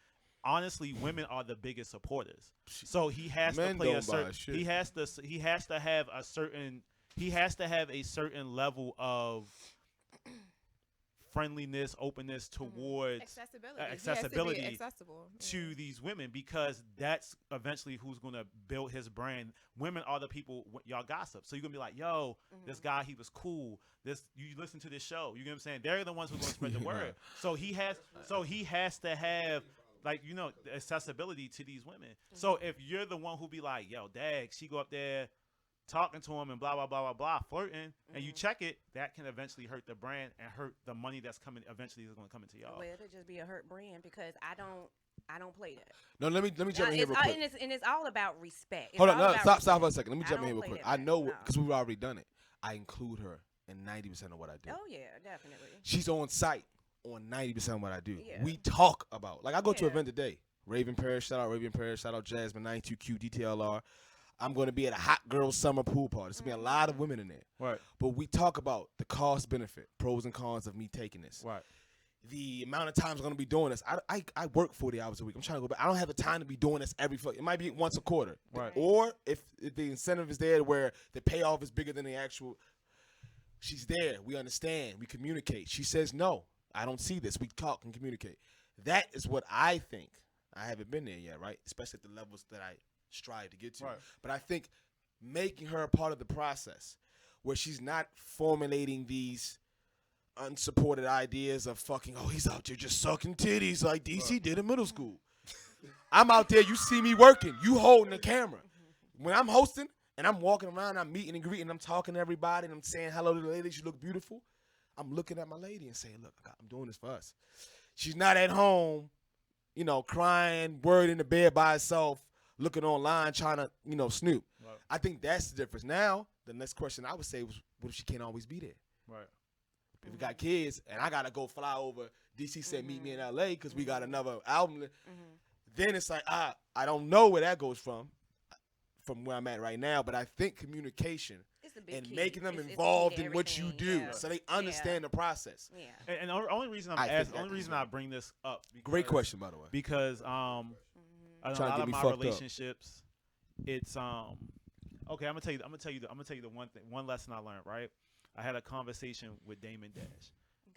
honestly, women are the biggest supporters. So he has Men to play a don't buy certain. shit. He has to have a certain. He has to have a certain level of friendliness, openness towards Accessibility. accessibility He has to be accessible. to these women, because that's eventually who's going to build his brand. Women are the people y'all gossip. So you're going to be like, yo, this guy, he was cool. You listen to this show. You know what I'm saying? They're the ones who are going to spread the word. So he has to have the accessibility to these women. So if you're the one who be like, yo, dag, she go up there talking to him and blah, blah, blah, blah, blah, flirting, and you check it, that can eventually hurt the brand and hurt the money that's coming, eventually is going to come into y'all. Well, it'll just be a hurt brand because I don't play that. No, let me jump in here real quick. And it's all about respect. It's Hold on, all no, about stop for a respect. second. Let me I jump in don't here real play quick. that I back, know no. because we've already done it. I include her in 90% of what I do. Oh yeah, definitely. She's on site on 90% of what I do. Yeah. We talk about, like, I go to an Yeah. event today. Raven Parish, shout out Raven Parish, shout out Jasmine 92Q DTLR. I'm going to be at a hot girl summer pool party. There's going to be a lot of women in there. Right, But we talk about the cost benefit, pros and cons of me taking this. right. The amount of times I'm going to be doing this. I work 40 hours a week. I'm trying to go back. I don't have the time to be doing this it might be once a quarter. Right. Or if the incentive is there where the payoff is bigger than the actual, she's there. We understand. We communicate. She says, no, I don't see this. We talk and communicate. That is what I think. I haven't been there yet, right? Especially at the levels that I strive to get to. Right. But I think making her a part of the process where she's not formulating these unsupported ideas of fucking, oh, he's out there just sucking titties like DC did in middle school. I'm out there, you see me working, you holding the camera. When I'm hosting and I'm walking around, I'm meeting and greeting, I'm talking to everybody, and I'm saying hello to the ladies, you look beautiful. I'm looking at my lady and saying, look, I'm doing this for us. She's not at home crying, worried in the bed by herself, looking online, trying to, snoop. Right. I think that's the difference. Now, the next question I would say was, what if she can't always be there? Right. If we got kids and I gotta go fly over, DC said meet me in LA because we got another album. Then it's like, I don't know where that goes from where I'm at right now, but I think communication It's a big and key. making them It's the key involved to in what you everything, do yeah. so they understand the process. Yeah. And the only reason I think only that reason is I right. bring this up. Great because- question, by the way. Because in a Trying to lot get of me my fucked up. relationships, it's okay. I'm gonna tell you the one lesson I learned. Right, I had a conversation with Damon Dash,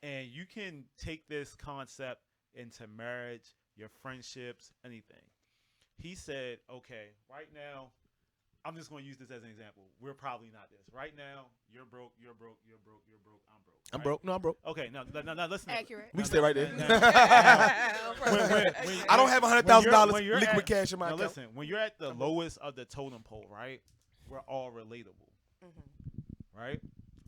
and you can take this concept into marriage, your friendships, anything. He said, okay, right now, I'm just going to use this as an example. We're probably not this. Right now, you're broke, you're broke, you're broke, you're broke, I'm broke. I'm right? broke. No, I'm broke. Okay, now listen. Accurate. We can stay right there. When- I don't have when $100,000 you're liquid at- cash in my now account. listen, when you're at the lowest of the totem pole, right? We're all relatable, right?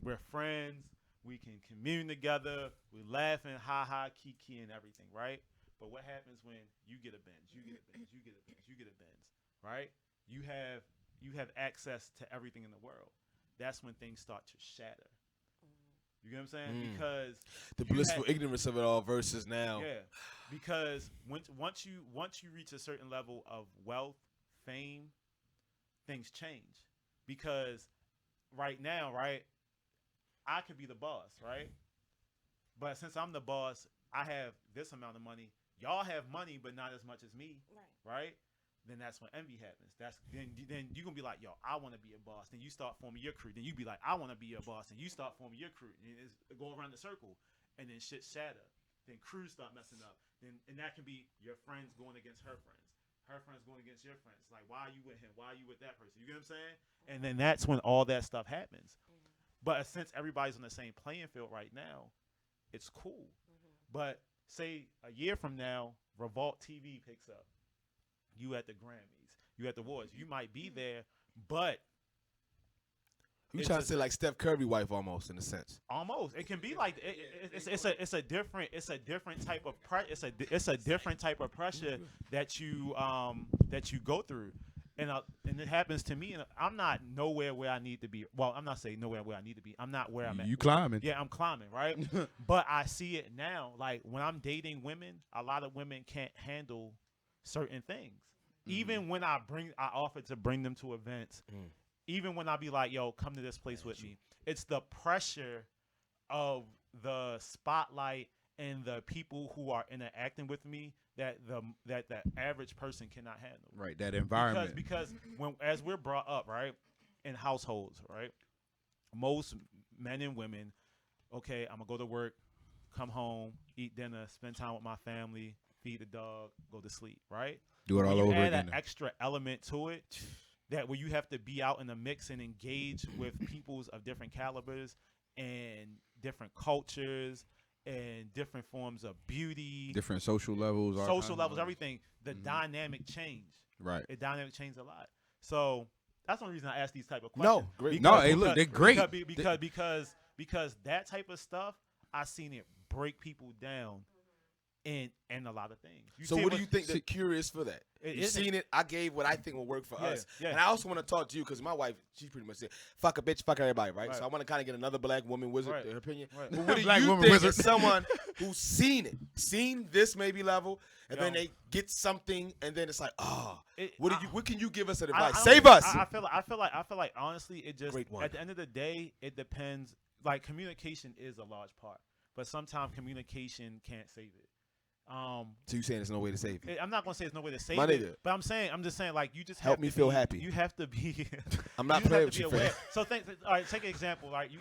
We're friends. We can commune together. We laughing, ha, kiki, and everything, right? But what happens when you get a Benz, you get a Benz, you get a Benz, you get a Benz, right? You have access to everything in the world. That's when things start to shatter. You get what I'm saying? Because The you blissful had- ignorance of it all versus now. yeah, because once you reach a certain level of wealth, fame, things change. Because right now, right, I could be the boss, right? But since I'm the boss, I have this amount of money. Y'all have money, but not as much as me, right? Then that's when envy happens. Then you're gonna be like, yo, I want to be a boss. Then you start forming your crew. Then you be like, I want to be a boss. And you start forming your crew. And it's go around the circle, and then shit shatter. Then crews start messing up. And that can be your friends going against her friends. Her friends going against your friends. Like, why are you with him? Why are you with that person? You get what I'm saying? And then that's when all that stuff happens. But since everybody's on the same playing field right now, it's cool. But say a year from now, Revolt TV picks up. You at the Grammys. You at the awards. You might be there, but You it's trying to just- say like Steph Curry wife almost in a sense. almost it can be like it's a different type of it's a different type of pressure that you go through. And it happens to me, and I'm not nowhere where I need to be. Well, I'm not saying nowhere where I need to be. I'm not where I'm at. You climbing. Yeah, I'm climbing, right? But I see it now. Like when I'm dating women, a lot of women can't handle certain things. Even when I offer to bring them to events, even when I be like, yo, come to this place with me. It's the pressure of the spotlight and the people who are interacting with me that the average person cannot handle. Right, that environment. Because as we're brought up, right, in households, right, most men and women, okay, I'm gonna go to work, come home, eat dinner, spend time with my family, feed the dog, go to sleep, right? Do it all When you over add again. an extra element to it, that where you have to be out in the mix and engage with peoples of different calibers and different cultures and different forms of beauty, Different social levels. all social kinds levels, of- everything. The dynamic change. Right. The dynamic changed a lot. So that's one reason I ask these type of questions. No, great. No, hey, look, they're great. Because that type of stuff, I seen it break people down in a lot of things. So see what do you think the cure is for that? It You've isn't- seen it. I gave what I think will work for Yeah, us. yeah. And I also want to talk to you because my wife, she pretty much said, fuck a bitch, fuck everybody, right? Right. So I want to kind of get another black woman wizard, Right. her opinion. Right. But what do Black you woman think wizard. as someone who's seen this maybe level, and then Yo. they get something, and then it's like, It- what can you give us an I- advice? I Save don't- us. I feel like honestly, it just Great one. at the end of the day, it depends. Like communication is a large part, but sometimes communication can't save it. So you saying there's no way to save it? I'm not gonna say there's no way to save My it, nigga. but I'm just saying like you just Help have me to feel be- happy. You have to be. I'm not just playing have with to you, be aware. fam. So all right, take an example. Like you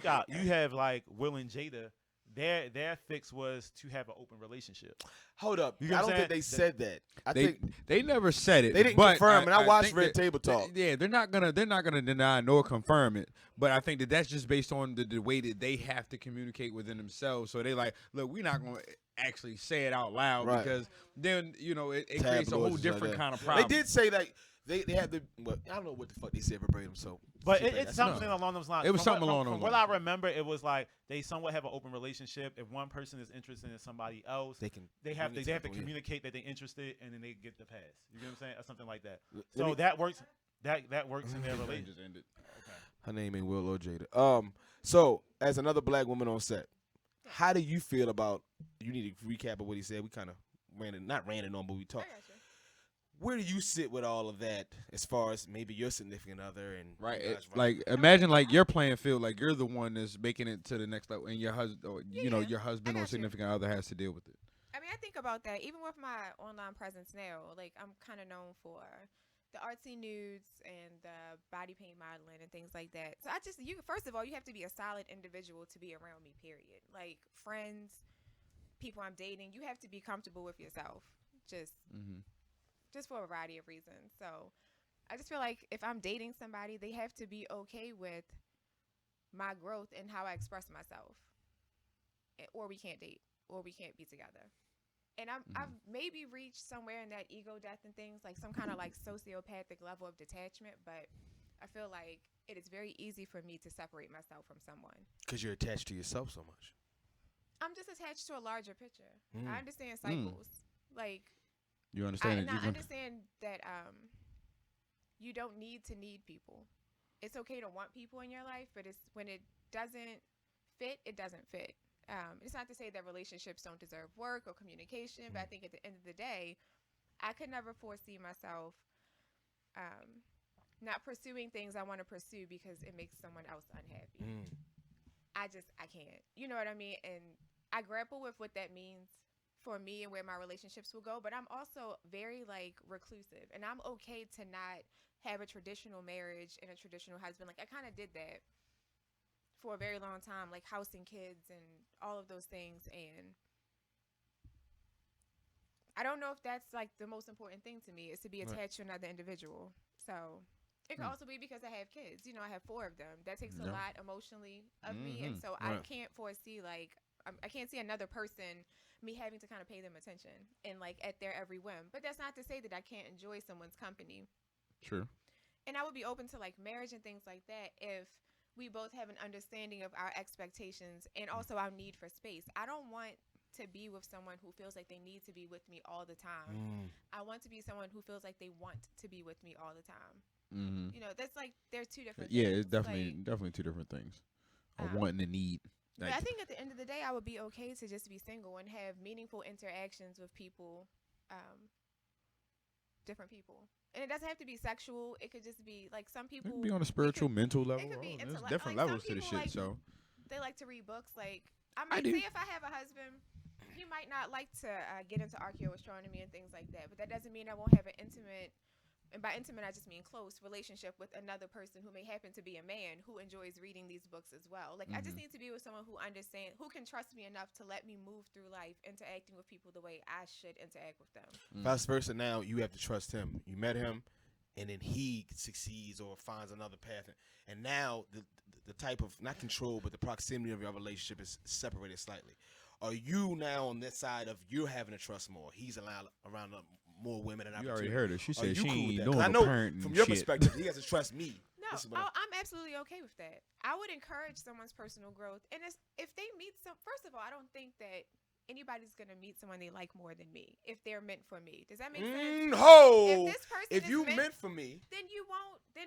have like Will and Jada. Their fix was to have an open relationship. Hold up. You know I what don't I'm think they saying? said that. I They think they never said it. they didn't but confirm, and I watched think Red that- Table Talk. Yeah, they're not gonna deny nor confirm it. But I think that's just based on the way that they have to communicate within themselves. So they like, look, we're not gonna. actually say it out loud Right. because then it creates a Tabloids whole and shit like different that. kind of They problem. did say like they had the. Well, I don't know what the fuck they said verbatim. So, But shit like it's that. something along those lines. It was From something what- along from those what lines. I remember, it was like they somewhat have an open relationship. If one person is interested in somebody else, They can. they have to communicate. communicate that they're interested, and then they get the pass. You know what I'm saying, or something like that. Let So me- that works. That works in their Just relationship. ended. Her name ain't Will or Jada. So as another black woman on set, how do you feel about? You need to recap of what he said. We kind of not ran it on, but we I talked. got you. Where do you sit with all of that, as far as maybe your significant other and Right, you guys like imagine like your playing field, like you're the one that's making it to the next level, and your husband, or Yeah, your husband I or got you. significant other has to deal with it. I mean, I think about that even with my online presence now. Like, I'm kind of known for the artsy nudes and the body paint modeling and things like that. So first of all, you have to be a solid individual to be around me, period. Like, friends, people I'm dating, you have to be comfortable with yourself. Just for a variety of reasons. So I just feel like if I'm dating somebody, they have to be okay with my growth and how I express myself. Or we can't date, or we can't be together. And I've maybe reached somewhere in that ego death and things, like some kind of like sociopathic level of detachment, but I feel like it is very easy for me to separate myself from someone. because you're attached to yourself so much. I'm just attached to a larger picture. Mm. I understand cycles. Like, You understand it? I understand that you don't need to need people. It's okay to want people in your life, but it's when it doesn't fit, it doesn't fit. It's not to say that relationships don't deserve work or communication, but I think at the end of the day, I could never foresee myself not pursuing things I want to pursue because it makes someone else unhappy. Mm. I can't. You know what I mean? And I grapple with what that means for me and where my relationships will go, but I'm also very like reclusive, and I'm okay to not have a traditional marriage and a traditional husband. Like, I kind of did that for a very long time, like house and kids and all of those things, and I don't know if that's like the most important thing to me, is to be attached to another individual. So it could also be because I have kids. You know, I have 4 of them. That takes a lot emotionally of me, and so I can't foresee I can't see another person, me having to kind of pay them attention and like at their every whim. But that's not to say that I can't enjoy someone's company. True. And I would be open to like marriage and things like that if we both have an understanding of our expectations and also our need for space. I don't want to be with someone who feels like they need to be with me all the time. I want to be someone who feels like they want to be with me all the time. You know, that's like, there's 2 different Yeah, things. it's definitely Like, definitely 2 different things. A Um, want and a need. but Like, I think at the end of the day, I would be okay to just be single and have meaningful interactions with people, different people. And it doesn't have to be sexual. It could just be like some it people. could be on a spiritual, mental level. could be There's intellect- different like, some levels to the people shit. like- So They like to read books. Like, I I mean, do. say if I have a husband, he might not like to get into archaeoastronomy and things like that. But that doesn't mean I won't have an intimate, and by intimate I just mean close, relationship with another person who may happen to be a man who enjoys reading these books as well. Like, I just need to be with someone who understands, who can trust me enough to let me move through life interacting with people the way I should interact with them. Vice versa. Now you have to trust him. You met him, and then he succeeds or finds another path, and now the type of, not control, but the proximity of your relationship is separated slightly. Are you now on this side of you're having to trust more? He's allowed around more women and you opportunity. already heard her. She Are said you she cool with ain't that? doing 'Cause I no know parenting from your shit. perspective, he has to trust me. No, This is what I'm absolutely okay with that. I would encourage someone's personal growth, and if they meet first of all, I don't think that anybody's gonna meet someone they like more than me if they're meant for me. Does that make sense? Ho! If this person If is you meant, meant for me, then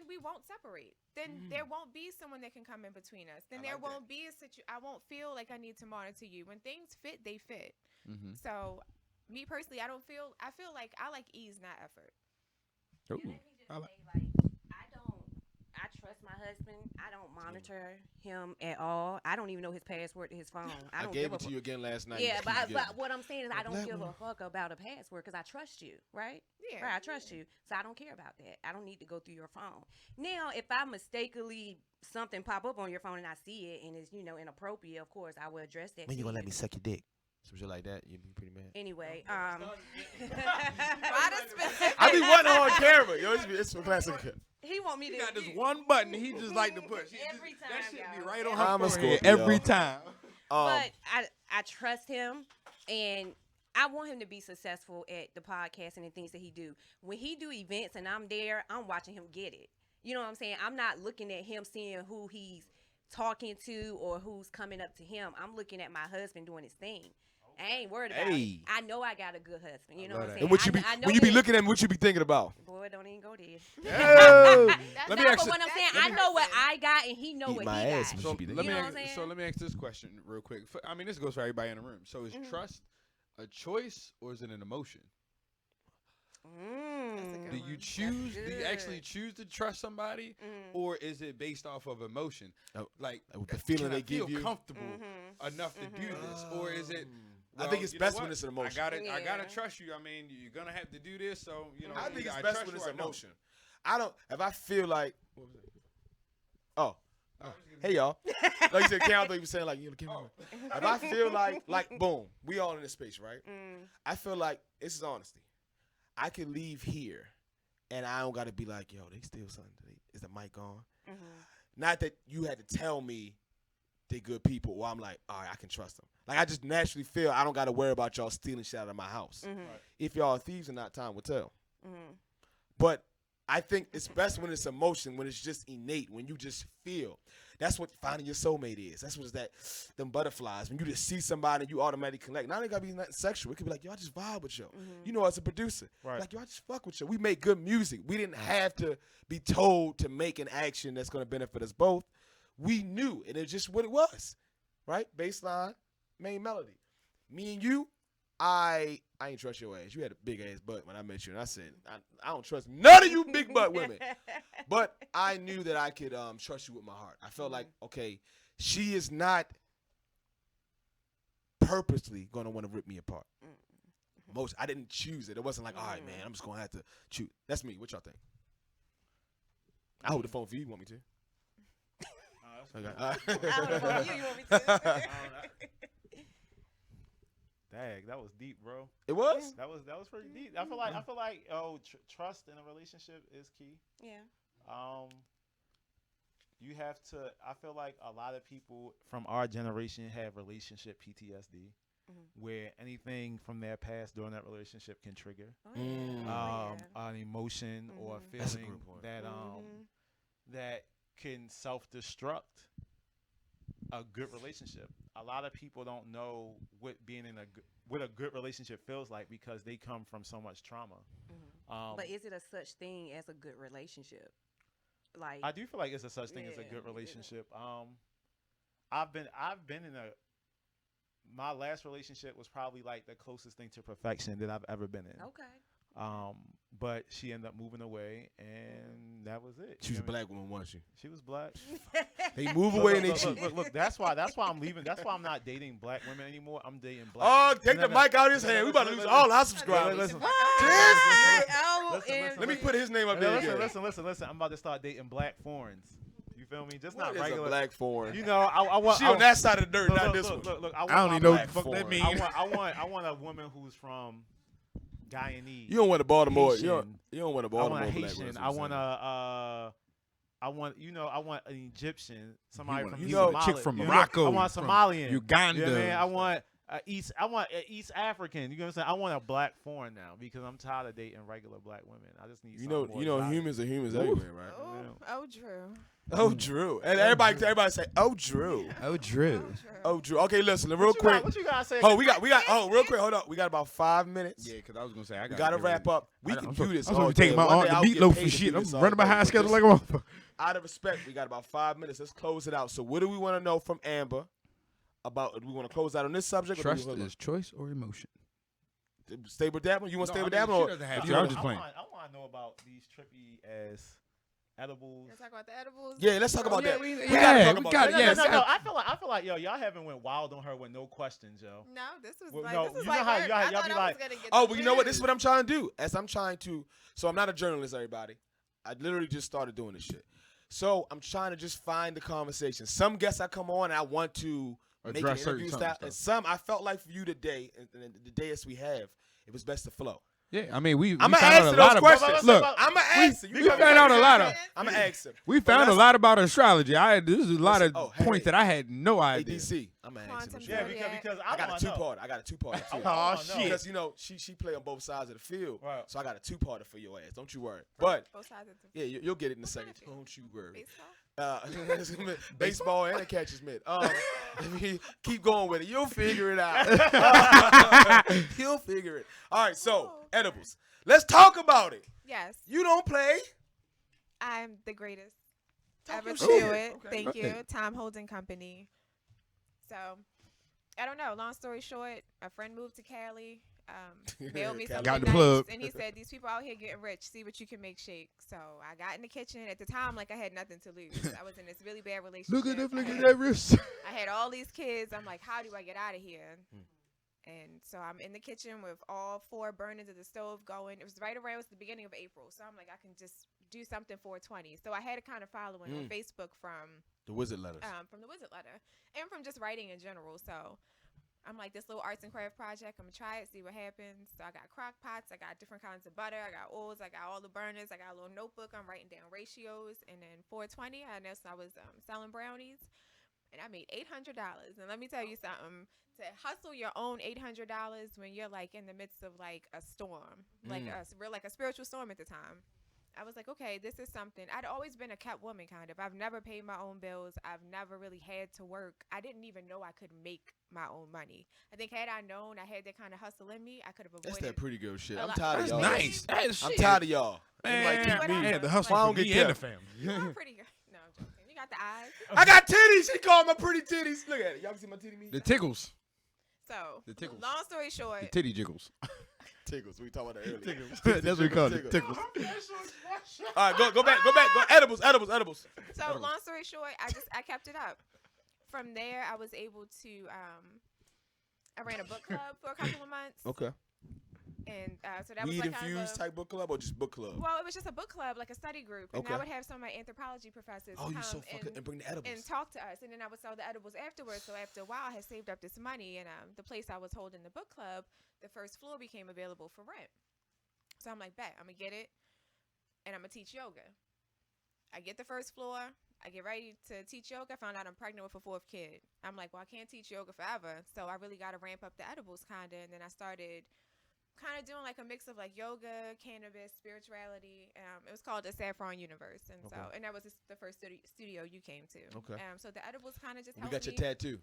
we won't separate. Then there won't be someone that can come in between us. Then I there like that. won't be I won't feel like I need to monitor you. When things fit, they fit. Mm-hmm. So, me personally, I feel like I like ease, not effort. Ooh. Let me just I like- say, I trust my husband. I don't monitor him at all. I don't even know his password to his phone. I don't gave give it a to you again last night. Yeah, You keep but forgetting. what I'm saying is I don't black give a woman. fuck about a password because I trust you, right? Yeah. Right, I trust you. So I don't care about that. I don't need to go through your phone. Now, if I mistakenly something pop up on your phone and I see it and it's, inappropriate, of course, I will address that. When you to gonna let me suck your dick? Some shit like that, you'd be pretty mad. Anyway, Why the specific? I be wanting her on camera. Yo, it's a classic. he want me to He got this one button he just like to push. every time, That shit be y'all. right on I'm her a forehead Scorpio. every time. But I trust him. And I want him to be successful at the podcast and the things that he do. When he do events and I'm there, I'm watching him get it. You know what I'm saying? I'm not looking at him seeing who he's talking to or who's coming up to him. I'm looking at my husband doing his thing. I ain't worried about it. I know I got a good husband. You know what I'm saying? And what you be when you be looking at him, what you be thinking about? Boy, don't even go there. Oh. Let me No, ask but you- what I'm saying, I know what I got and he know Eat what my he ass, got. but you be Let You me know ask, what I'm saying? so let me ask this question real quick. I mean, this goes for everybody in the room. So is trust a choice or is it an emotion? good Do one. you That's choose? Do you actually good. choose to trust somebody, Mhm. or is it based off of emotion? Oh, Like the feeling can I they give feel you? comfortable Mhm. enough to do this, or is it? I think it's you know best what? when it's an emotion. I gotta Yeah. trust you. I mean, you're gonna have to do this, so you know. I think either it's best trust when you it's or I don't. emotion. I don't. If I feel like, what was it? Oh, hey y'all. Like you said, Cam, I thought you were saying like you know, if I feel like boom, we all in this space, right? I feel like this is honesty. I can leave here, and I don't gotta be like, yo, they steal something. Is the mic on? Not that you had to tell me they good people, or I'm like, all right, I can trust them. Like I just naturally feel I don't gotta worry about y'all stealing shit out of my house. If y'all are thieves or not, time will tell. But I think it's best when it's emotion, when it's just innate, when you just feel. That's what finding your soulmate is. That's what them butterflies. When you just see somebody and you automatically connect. Now it gotta be nothing sexual. It could be like, yo, I just vibe with you. You know, as a producer, Right. like, yo, I just fuck with you. We make good music. We didn't have to be told to make an action that's gonna benefit us both. We knew, and it's just what it was, right? Baseline, main melody. Me and you, I ain't trust your ass. You had a big ass butt when I met you, and I said, I don't trust none of you big butt women. But I knew that I could trust you with my heart. I felt like, okay, she is not purposely gonna want to rip me apart. I didn't choose it. It wasn't like, all right, man, I'm just gonna have to choose. That's me. What y'all think? I hold the phone for you. You want me to? Okay. You want me to? Dang, that was deep, bro. It was. That was pretty deep. I feel like trust in a relationship is key. Yeah. You have to. I feel like a lot of people from our generation have relationship PTSD, where anything from their past during that relationship can trigger Oh, yeah. an emotion or a That's a feeling good point. that that can self-destruct a good relationship. A lot of people don't know what being in what a good relationship feels like because they come from so much trauma. But is it a such thing as a good relationship? Like I do feel like it's a such thing as a Yeah, good yeah. relationship. I've been in my last relationship was probably like the closest thing to perfection that I've ever been in. okay. But she ended up moving away, and that was it. She was You a know what I black woman, wasn't she? mean? She was black. They move Look, away look, and they look, cheat. look, that's why I'm leaving. That's why I'm not dating black women anymore. I'm dating black. Oh, take No, the no. mic out of his hand. We about to lose all our subscribers. Listen, Oh, Let me put his name up there again. listen. I'm about to start dating black foreigners. You feel me? Just What not is regular. a black foreign? You know, I want. She on that side of the dirt, not this one. Look, I don't even know what the fuck foreign. that means. I want a woman who's from Guyanese. You don't want a Baltimore. Haitian. You don't want a I Baltimore want a black Haitian. woman. I want an Egyptian. Somebody want- from you East know, a Somali- chick from you know, Morocco, I want from Somalian. Uganda. You know what I mean? I want an East African. You know what I'm saying? I want a black foreign now because I'm tired of dating regular black women. I just need. You know, something more exotic. humans are humans everywhere, right? Oh, Drew. Oh, Drew, and everybody say, oh, Drew, Oh, Drew. oh, Drew. Okay, listen, real What you got- quick. What you gotta say? Oh, we got. Oh, real quick. Hold up. We got about 5 minutes. Yeah, because I was gonna say We gotta wrap up. We can do this. I'm all supposed to be taking day. my One day the I'll get meatloaf paid and to shit. do I'm this all running day, behind but schedule just like a motherfucker. Out of respect, we got about 5 minutes. Let's close it out. So, what do we want to know from Amber about? Do we want to close out on this subject? Trust or do we is choice or emotion. stay with that one? You want to stay with that She one? doesn't have or- to. I'm just playing. I want to know about these trippy ass edibles. Let's talk about the edibles. Yeah, let's talk about yeah, that. we- gotta yeah, talk we about got- that. yeah, No. I feel like y'all haven't went wild on her with no questions, yo. No, this was Well, like no, this was you know like how work. y'all I be thought I was like, gonna get Oh, the well, you know what? This is news. what I'm trying to do. So I'm not a journalist, everybody. I literally just started doing this shit. So I'm trying to just find the conversation. Some guests I come on and I want to make an Address certain interview something style. stuff. And some I felt like for you today, and the days we have, it was best to flow. Yeah, I mean, we I'm gonna found answer out a those lot about. questions. Look, I'm gonna answer. we found out a lot of. I'm gonna answer. We But found a that's- lot about astrology. This is a lot Listen, of hey, points that I had no idea. ADC. I'm gonna answer. Quantum them Yeah, shit. Zodiac. because I got a wanna know. two-part. I got a two-part too. Oh, shit. Because you know she play on both sides of the field, Right. so I got a two-parter for your ass. Don't you worry. But Both sides of the yeah, you'll get it in a What second. kind of Don't you worry. baseball. Baseball and a catcher's mitt. I mean, keep going with it. You'll figure it out. You'll figure it. All right, so Oh. edibles. Let's talk about it. Yes, You don't play. I'm the greatest Talk ever your to shit. do it. Okay. Thank Okay. you, Tom Holding Company. So, I don't know. Long story short, a friend moved to Cali. Mailed me Cali. something Got the nice, plug. and he said, "These people out here getting rich. See what you can make shake." So I got in the kitchen. At the time, like I had nothing to lose. I was in this really bad relationship. Look I at had- that wrist. I had all these kids. I'm like, how do I get out of here? Hmm. And so I'm in the kitchen with all 4 burners of the stove going. It was right around, it was the beginning of April. So I'm like, I can just do something 420. So I had a kind of following on Facebook The wizard letters. from the Wizard Letter and from just writing in general. So I'm like, this little arts and craft project, I'm going to try it, see what happens. So I got crock pots. I got different kinds of butter. I got oils. I got all the burners. I got a little notebook. I'm writing down ratios. And then 420, I announced I was selling brownies. And I made $800. And let me tell you something. To hustle your own $800 when you're like in the midst of like a storm, like a spiritual storm at the time. I was like, okay, this is something. I'd always been a kept woman, kind of. I've never paid my own bills. I've never really had to work. I didn't even know I could make my own money. I think had I known I had that kind of hustle in me, I could have That's avoided. that pretty girl shit. a I'm lot- tired of That's y'all. nice. That is I'm shit. tired of y'all. Man, like, keep me. man, the hustle Why I for don't get me and the kept? family. You are pretty good. No, I'm joking. You got the eyes. I got titties. She called my pretty titties. Look at it. Y'all can see my titty meat? The tickles, So, The tickles. long story short, the titty jiggles. Tickles. We talked about that earlier. That's what we call it. Tickles. Tickles. All right, go back. Go edibles. So long story short, I kept it up. From there, I was able to I ran a book club for a couple of months, Okay. and so that was Weed like kind of infused type book club or just book club? well, it was just a book club, like a study group, and Okay. I would have some of my anthropology professors Oh, you come so fucking and bring the edibles. and talk to us, and then I would sell the edibles afterwards. So after a while, I had saved up this money, and the place I was holding the book club, the first floor became available for rent. So I'm like, bet I'm gonna get it, and I'm gonna teach yoga. I get the first floor. I get ready to teach yoga. I found out I'm pregnant with a 4th kid. I'm like, well, I can't teach yoga forever, so I really got to ramp up the edibles kind of. And then I started kind of doing like a mix of like yoga, cannabis, spirituality. It was called the Saffron Universe, and so Okay. and that was the first studio you came to. Okay. So the edibles kind of just We helped got your me. tattoo.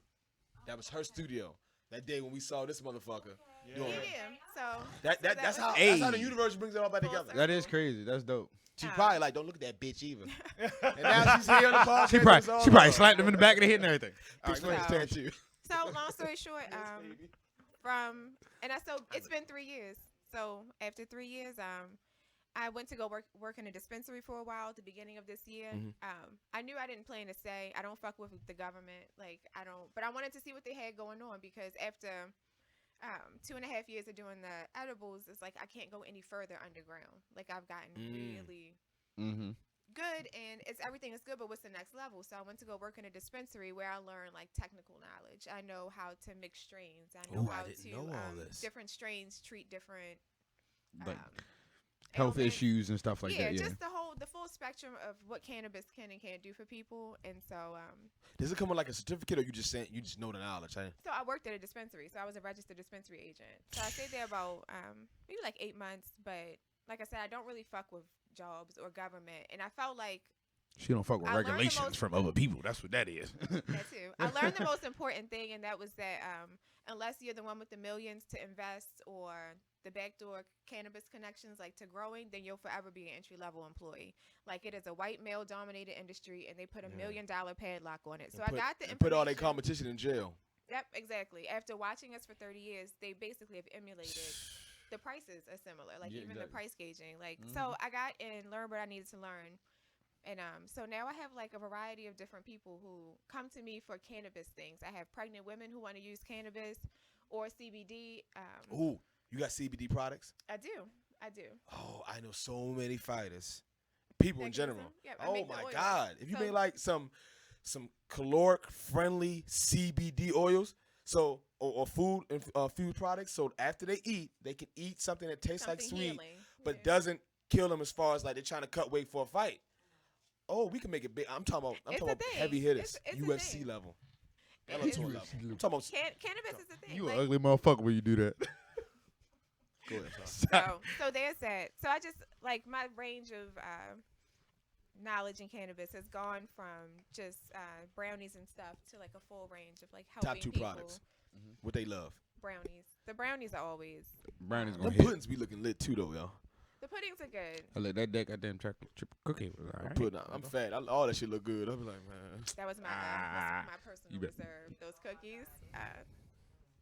That was her studio. That day when we saw this motherfucker. doing it. Yeah. So That's that how was- that's how the Hey. universe brings it all back Full together. circle. That is crazy. That's dope. She Um, probably like, don't look at that bitch either. And now she's here on the podcast. She it's probably all she probably love. slapped him in the back of the head and everything. Explain So- this tattoo. So long story short, it's been 3 years. So after 3 years, I went to go work in a dispensary for a while at the beginning of this year. Mhm. I knew I didn't plan to stay. I don't fuck with the government, like I don't. But I wanted to see what they had going on because after 2.5 years of doing the edibles, it's like I can't go any further underground. Like I've gotten really Mm-hmm. good, and everything is good, but what's the next level? So I went to go work in a dispensary where I learned like technical knowledge. I know how to mix strains. I know Ooh, I how didn't to know all this. different strains treat different Like um, health ailments. issues and stuff like yeah, that. Yeah. just the full spectrum of what cannabis can and can't do for people. And so Does it come with like a certificate or you just know the knowledge? Huh? so I worked at a dispensary, so I was a registered dispensary agent. So I stayed there about maybe like 8 months, but like I said, I don't really fuck with jobs or government, and I felt like She don't fuck with I learned the regulations most- from other people. That's what that is. that too. I learned the most important thing, and that was that unless you're the one with the millions to invest or the backdoor cannabis connections, like to growing, then you'll forever be an entry-level employee. Like it is a white male-dominated industry, and they put a $1 million padlock on it. So I got the and put all their information. competition in jail. Yep, exactly. After watching us for 30 years, they basically have emulated. The prices are similar, like Yeah, even the exactly. price gauging. Like so, I got and learned what I needed to learn. And so now I have like a variety of different people who come to me for cannabis things. I have pregnant women who want to use cannabis or CBD. Ooh, you got CBD products? I do. Oh, I know so many fighters. People in That gives general. them- yep, I Oh make the my oils. God. If you So- made like some caloric friendly CBD oils. So or food food products, so after they eat, they can eat something that tastes like Something sweet, healing. but Yeah. doesn't kill them as far as like they're trying to cut weight for a fight. Oh, we can make it big. I'm talking about It's a thing. heavy hitters, It's a UFC thing. level, It Bellator is. level. I'm talking about. Cannabis is a thing. You like, an ugly motherfucker when you do that. Go ahead, sorry. so there's that. So I just like my range of knowledge in cannabis has gone from just brownies and stuff to like a full range of like helping Top 2 people. products. What they love. Brownies. The brownies are always. Brownie's Them gonna hit. puddings be looking lit too, though, y'all. The puddings are good. I look that goddamn chocolate chip cookie was all right. I'm fat. All that shit look good. I'm like, man. That was my my personal you bet. reserve. Those cookies.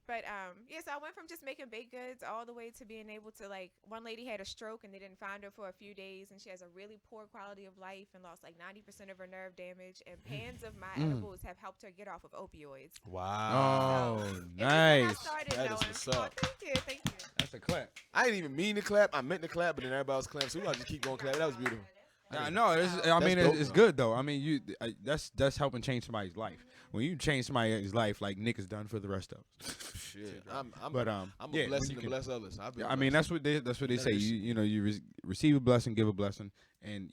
But yeah, so I went from just making baked goods all the way to being able to like one lady had a stroke and they didn't find her for a few days and she has a really poor quality of life and lost like 90% of her nerve damage and pans of my edibles have helped her get off of opioids. Wow. Oh, So, and then nice. I started That is knowing, what's oh, up. thank you. That's a clap. I didn't even mean to clap. I meant to clap, but then everybody was clapping, so we gotta just keep going clapping. That was beautiful. No, I mean dope, it's though. good though. I mean that's helping change somebody's life. When you change somebody's life, like Nick is done for the rest of us. Shit. I'm But a yeah, when blessing you to can- bless others. I've been I mean blessed. that's what they say. Yes. You receive a blessing, give a blessing, and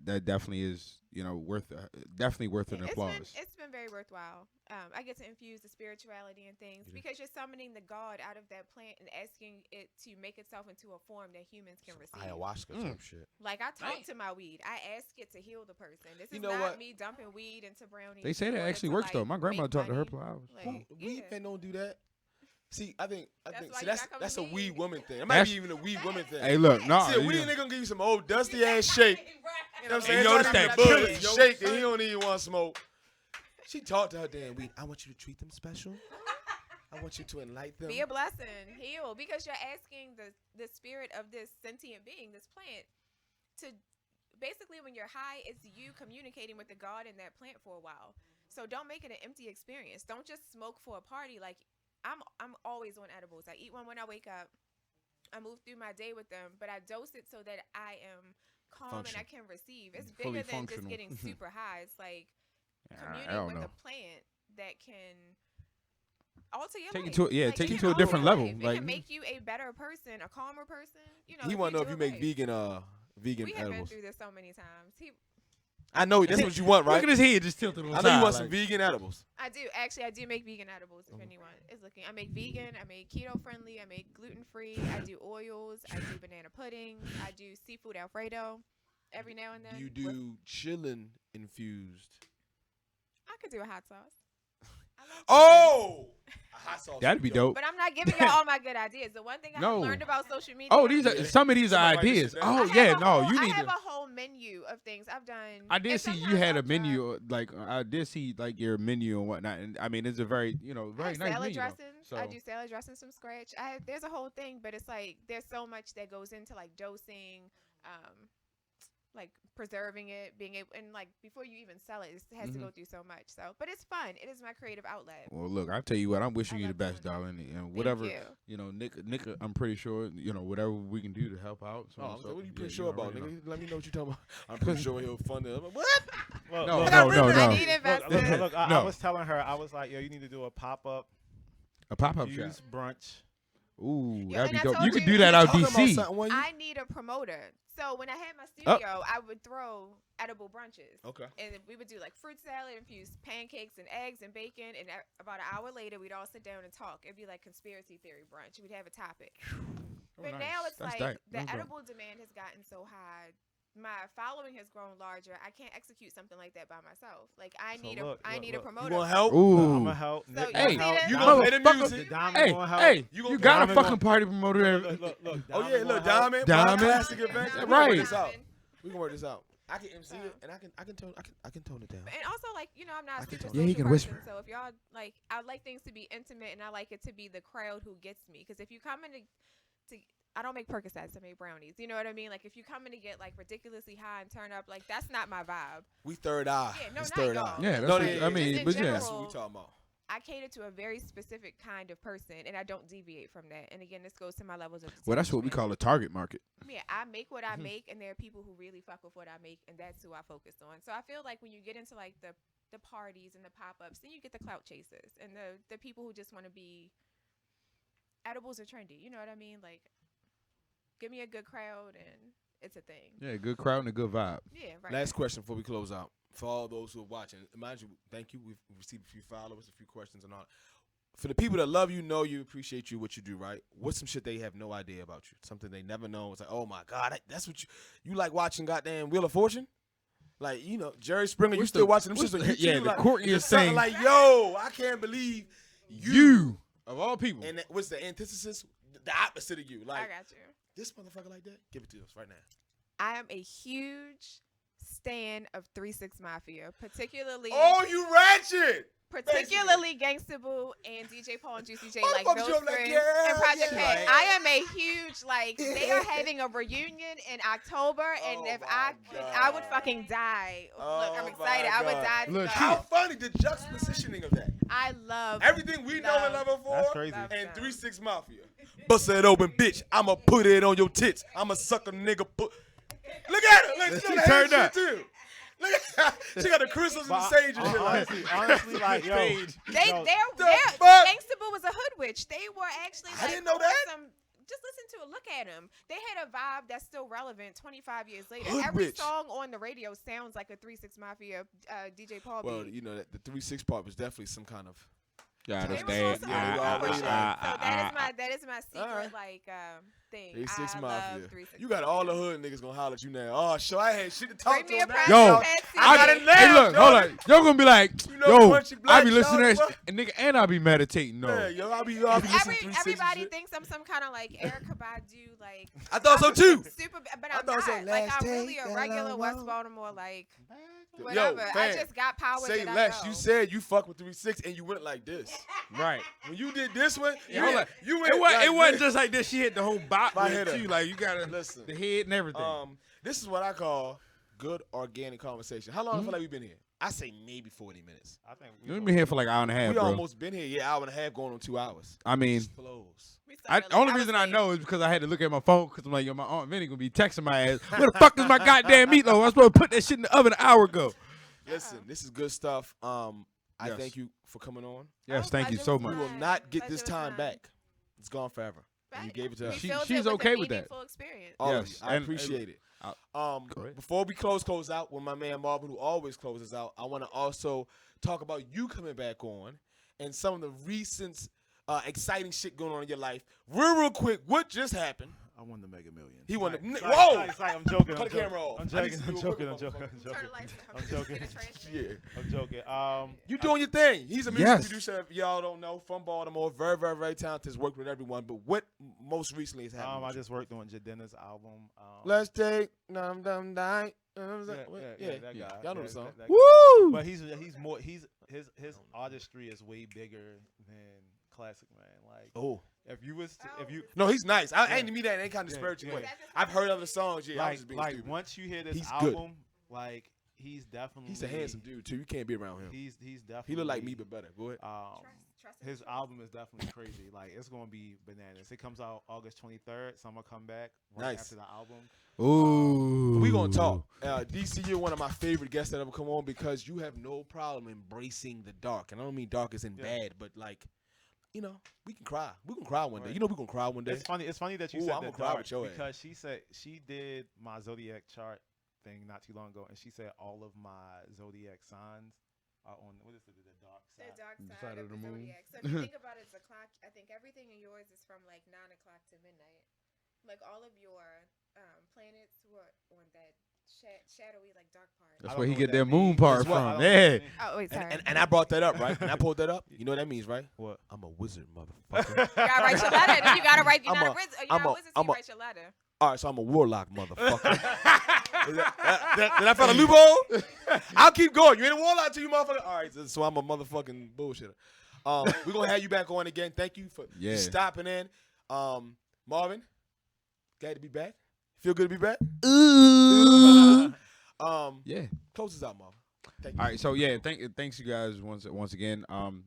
that definitely is worth definitely worth an applause. It's been very worthwhile. I get to infuse the spirituality and things because you're summoning the God out of that plant and asking it to make itself into a form that humans can receive. Ayahuasca type shit. Like I talk to my weed. I ask it to heal the person. This You is know not what? me dumping weed into brownies. They say that or actually into, works though. like, My grandmother make talked to her money. for hours. Like, Weed men don't do that. See, I think That's why see you that's gotta come that's to a me. weed woman thing. It might That's- be even a weed woman thing. Hey, look, no, See, a weed nigga gonna give you some old dusty ass shake. You know what I'm saying? Hey, yo, It's this not that even a pussy, bud. yo. Shake and he don't even want to smoke. She talked to her damn weed. I want you to treat them special. I want you to enlighten them. Be a blessing, heal, because you're asking the spirit of this sentient being, this plant, to basically when you're high, it's you communicating with the God in that plant for a while. So don't make it an empty experience. Don't just smoke for a party. Like I'm always on edibles. I eat one when I wake up. I move through my day with them, but I dose it so that I am calm Function. and I can receive. It's Fully bigger than just functional. getting super high. It's like I communing don't with know. a plant that can alter your Take you life. to Like, take it you can to a different alter level. life. It Like can make you a better person, a calmer person. You know, He want to know if you do it make right. vegan We have been edibles. through this so many times. I know that's what you want, look right? at his head just tilted on the I know you side, want some like- vegan edibles. I do actually. I do make vegan edibles. If anyone is looking, I make vegan. I make keto friendly. I make gluten free. I do oils. I do banana pudding. I do seafood Alfredo. Every now and then. You with- do chillin' infused. I could do a hot sauce. I love Oh, a hot sauce. That'd be dope. But I'm not giving y'all all my good ideas. The one thing I No. have learned about social media. Oh, these are Yeah. some of these are Somebody write this ideas. shit down. I Oh have yeah, a no, whole- you I need have to. a whole menu of things I've done. I did and see you sometimes had a I'll try- menu, like I did see like your menu and whatnot, and I mean it's a very I very have nice salad menu. Though. dressings. So I do salad dressings from scratch. There's a whole thing, but it's like there's so much that goes into like dosing, like preserving it, being able, and like before you even sell it, it has to go through so much. So, but it's fun. It is my creative outlet. well, look, I tell you what, I'm wishing I you the love best, doing darling. And Thank whatever you. Nick, I'm pretty sure whatever we can do to help out. So Oh, and so what are you forth. pretty Yeah, sure about, already know. nigga? Let me know what you're talking about. I'm pretty sure he'll fund it. I'm like, what? Look, No, look, no, I no, I no. need investors. Look, I No. was telling her, I was like, yo, you need to do a pop-up A pop-up shop. use brunch. Ooh, Yeah, that'd be and I dope. told You could you- do that out Talking about DC. something when you- I need a promoter. So when I had my Oh. studio, I would throw edible brunches. Okay. And we would do like fruit salad, infused pancakes and eggs and bacon. And about an hour later, we'd all sit down and talk. It'd be like conspiracy theory brunch. We'd have a topic. But nice. now it's That's like tight. the That's dope. edible demand has gotten so high. My following has grown larger. I can't execute something like that by myself. Like I So need look, I look, need a look. You promoter. You want help? I'm Ooh. gonna help. So Nick you gonna see help. that? You Diamond- gonna play the Motherfucker. music? The Diamond Hey, gonna help. hey, You gonna you get got a Diamond fucking gonna- party promoter. Look, Oh Diamond yeah, gonna look, help. Diamond, Diamond. classic events. We can work Right. this out. We can work this out. I can MC it, and I can tone it down. And also, like, you know, I'm not I a can super tell. Yeah, he social can person, whisper. so if y'all, like, I like things to be intimate, and I like it to be the crowd who gets me. Because if you come in to I don't make Percocets, I make brownies. You know what I mean? Like, if you come in to get, like, ridiculously high and turn up, like, that's not my vibe. We third eye. Yeah, no, It's not third y'all. eye. Yeah, that's No, what, yeah, I mean, just in but yeah. That's general. what we talking about. I cater to a very specific kind of person, and I don't deviate from that. And again, this goes to my levels of Well, that's what we detachment. call a target market. Yeah, I make what I make, and there are people who really fuck with what I make, and that's who I focus on. So I feel like when you get into like the parties and the pop ups, then you get the clout chasers and the people who just want to be edibles are trendy. You know what I mean? Like, give me a good crowd and it's a thing. Yeah, good crowd and a good vibe. Yeah, right. Last question before we close out. For all those who are watching, mind you, thank you. We've received a few followers, a few questions, and all. For the people that love you, know you, appreciate you, what you do, right? What's some shit they have no idea about you? Something they never know. It's like, oh my God, that's what you like watching goddamn Wheel of Fortune? Like, you know, Jerry Springer, you What's still the- watching them what's shits on the- YouTube. yeah, the like, Courtney it's something thing. like, yo, I can't believe You of all people. And what's the antithesis? The opposite of you. I Like, got you. this motherfucker like that? Give it to us right now. I am a huge stan of 3-6 Mafia, particularly Oh, you ratchet! particularly Gangsta Boo and DJ Paul and Juicy J, Why the like fuck those you up like, friends, yeah, and Project yeah. Pat. I am a huge like. They are having a reunion in October, and Oh if my I would God. fucking die. Oh Look, I'm my excited. I would God. die. to Look, go. How funny the juxtapositioning of that. I love Everything we know and love her for. That's crazy. Love And them. 3-6 Mafia. Bust that open, bitch. I'ma put it on your tits. I'ma suck a nigga. Look at her. Look, she She got turned the up. shit too. Look at her. She got the crystals and the But sage and shit. Like, honestly, like, yo, They, yo, they're fuck? Gangsta Boo was a hood witch. They were actually. I Like, didn't know on that. Just listen to it. Look at them. They had a vibe that's still relevant 25 years later. Hood Every witch. song on the radio sounds like a 3-6 Mafia DJ Paul well, beat. you know, that the 3-6 part was definitely some kind of. Yeah, They that's was on that. some Yeah, other you already shit. know. So that is my secret Alright. like thing. 3-6 I Mafia. love 3-6 You got all the hood niggas gonna holler at you now. Oh, sure, I had shit to talk Bring to me a him now. prize Yo, for Patsy. I got it now. Hey, look, hold shorty. on. Y'all gonna be like, You know, yo, punchy I black be listening to shorty, that what? shit, and nigga, and I be meditating though. Yeah, yo, I'll be listening to 3-6 Everybody and shit. thinks I'm some kind of like Erica Badu, like I thought so too. super, but I I'm thought so. not. Like Last I'm really take a that regular I West want. Baltimore, like Yo, whatever. I fam, just got power. Say that less. I know. You said you fuck with 3-6 and you went like this. Right. When you did this one, Yeah, hold on. you went It like wasn't this. just like this. She hit the whole bop My with head it up. too. Like you gotta Listen. the head and everything. This is what I call good organic conversation. How long I feel like we've been here? I say maybe 40 minutes. I think We've been here for like an hour and a half, We bro. almost been here, hour and a half, going on 2 hours. I mean, Flows. We started only late. reason was I late. know is because I had to look at my phone because I'm like, yo, my Aunt Vinny gonna be texting my ass. Where the fuck is my goddamn meatloaf? I was supposed to put that shit in the oven an hour ago. Listen, this is good stuff. I Yes. thank you for coming on. Yes, Oh, thank you pleasure so was much. We will mine. not get Pleasure this was time mine. back. It's gone forever. And you Right. gave it to We us. She- filled it she's with okay a with that. meaningful experience. All of Yes, you. I and- appreciate it. Go ahead. Before we close out with my man Marvin, who always closes out, I want to also talk about you coming back on and some of the recent exciting shit going on in your life. Real quick, what just happened? I won the Mega Millions. He won the. Sorry, Whoa! sorry, sorry, I'm joking. Cut I'm the camera off. I'm I need joking. to I'm do a joking. quick I'm joking. one. I'm Turn joking. the lights down. I'm joking. Get the trash can. Yeah. I'm joking. You doing your thing. He's a music Yes. producer. If y'all don't know, from Baltimore. Very, very, very talented. Has worked with everyone. But what most recently has happened? I with you? just worked on Jadena's album. Let's take die. yeah, Yeah, that yeah. guy. Y'all know Yeah, the song. that guy. Woo! But he's more his artistry is way bigger than Classic Man. Like Oh. if you was to, if you No, he's nice. I Yeah. ain't mean that in any kind of Yeah, spiritual yeah. way. I've heard other songs. Yeah, I was like just being like stupid. once you hear this He's good. album, like he's definitely He's a handsome dude too. You can't be around him. He's definitely He look like me, but better. Go ahead. Trust his him. album is definitely crazy. Like it's gonna be bananas. It comes out August 23rd, so I'm gonna come back right Nice. after the album. Ooh. We gonna talk. DC, you're one of my favorite guests that ever come on because you have no problem embracing the dark, and I don't mean dark as in Yeah. bad, but like, you know, we can cry. We can cry one day. Right. You know, we gonna cry one day. It's funny that you Ooh, said I'ma the cry dark with your ass. because she said she did my zodiac chart thing not too long ago, and she said all of my zodiac signs are on what is it, the dark The side. dark The side of the moon. zodiac. So if you think about it, it's a clock. I think everything in yours is from like 9 o'clock to midnight. Like all of your planets were on that shadowy, like dark part. That's I where don't he know get what that that moon means. part That's what- I from. don't know what Yeah. that means. Oh wait, sorry. And I brought that up, right? And I pulled that up. You know what that means, right? What? I'm a wizard, motherfucker. you gotta write your letter. Then you gotta write. You're I'm not a- a wizard. You're I'm not a- a wizard. So I'm you a- write your letter. All right, so I'm a warlock, motherfucker. Did I find a loophole? I'll keep going. You ain't a warlock till you motherfucker. All right, so I'm a motherfucking bullshitter. We're gonna have you back on again. Thank you for Yeah. stopping in. Marvin, glad to be back. Feel good to be back? Yeah. Close us out, Marvin. Thank you. All right. So yeah, thanks you guys once again.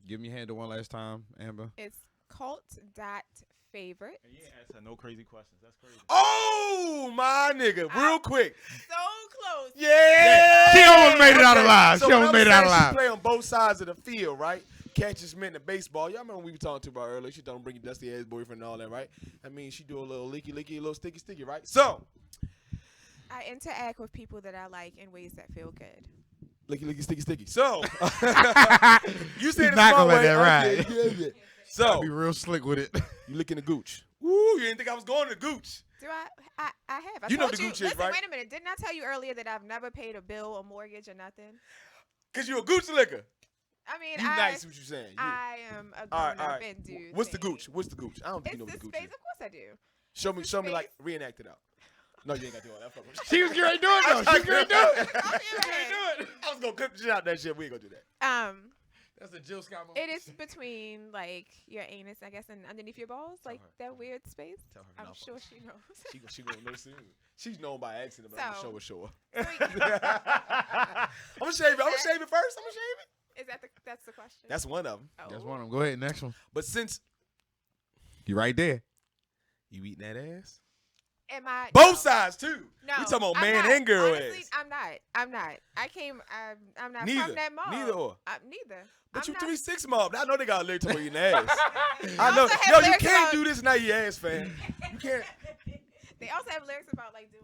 Give me your handle one last time, Amber. It's cult.favorite. And you ain't answer no crazy questions. That's crazy. Oh, my nigga, real quick. So close. Yeah. She almost made it out Okay, alive. so She when almost I'm made it out saying alive. She play on both sides of the field, right? catches men in baseball. Y'all remember we were talking about earlier. She don't bring your dusty ass boyfriend and all that, right? I mean, she do a little licky, a little sticky, right? So, I interact with people that I like in ways that feel good. licky, sticky. So, you say He's the not smart gonna let way. that ride. Yeah. I'll So, be real slick with it. you licking the gooch. Woo, you didn't think I was going to gooch. Do I have. I You know told the Gooch is, listen, right? wait a minute. Didn't I tell you earlier that I've never paid a bill or mortgage or nothing? Because you a gooch licker. I mean, You nice, what you saying. You- I am a all grown right. up and do What's the things. gooch? I don't think It's you know what the the gooch space. is. Of course I do. Show me, It's the like, space. reenact it out. No, you ain't got to do all that. Fuck with you. She was getting ready to do it though. She was getting ready to do it. I was gonna cut the shit out that shit. We ain't gonna do that. That's a Jill Scott moment. It is between like your anus, I guess, and underneath your balls, like her. that weird space. Tell her. I'm no, sure she knows. She gonna know soon. She's known by accident, but I'm So- gonna show her. So, I'm gonna shave it. I'm gonna shave it first. I'm gonna shave it. is that's the question? That's one of them. Oh. That's one of them. Go ahead, next one. But since You right there. you eating that ass, Am I both no. sides too. No, we talking about I'm man not. and girl Honestly, ass. I'm not. I came. I'm not Neither. from that mob. Neither or. Neither. But I'm you not- 3-6 mob. I know they got a lyric talking about eating ass. They I know. also have Yo, you lyrics can't about- do this now. You ass fan. You can't. They also have lyrics about like doing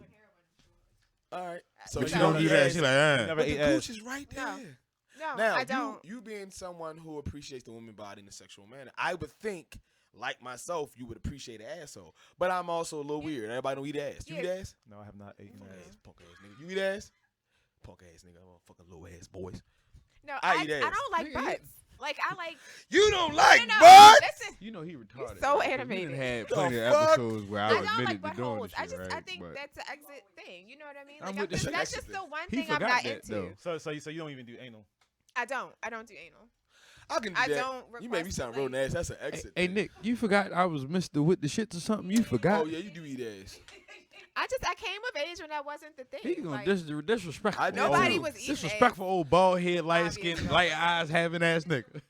heroin. All right. So But you you don't don't do eat that. ass. She like, Never But ate the ass. gooch is right there. No. No, Now, I don't. you being someone who appreciates the woman body in a sexual manner, I would think, like myself, you would appreciate an asshole. But I'm also a little weird. Everybody don't eat ass. You eat Yeah. ass? No, I have not eaten Punk ass. ass, punk ass nigga. You eat ass? Punk ass nigga. Oh, fucking little ass boys. No, I I eat ass. don't like Nigga, butts. Like I like. You don't like no, butts? Listen, you know he retarded. so right? animated. We done had The plenty of fuck? episodes where I I don't admitted like to doing buttholes. this I shit, just right? I think But that's an exit thing. You know what I mean? I'm Like with the just, shit. that's Exit just the thing. one he thing I'm forgot not that into. though. So you don't even do anal. I don't do anal. I can do I that. don't You made me request sound it, real like- nasty. That's an exit. Hey thing. Nick, you forgot I was Mr. with the shits or something. You forgot. Oh, yeah, you do eat ass. I came of age when that wasn't the thing. He gonna Like, disrespectful. I know. Nobody Old- was eating disrespectful old bald head, light skin, Obviously. light eyes, having ass nigga.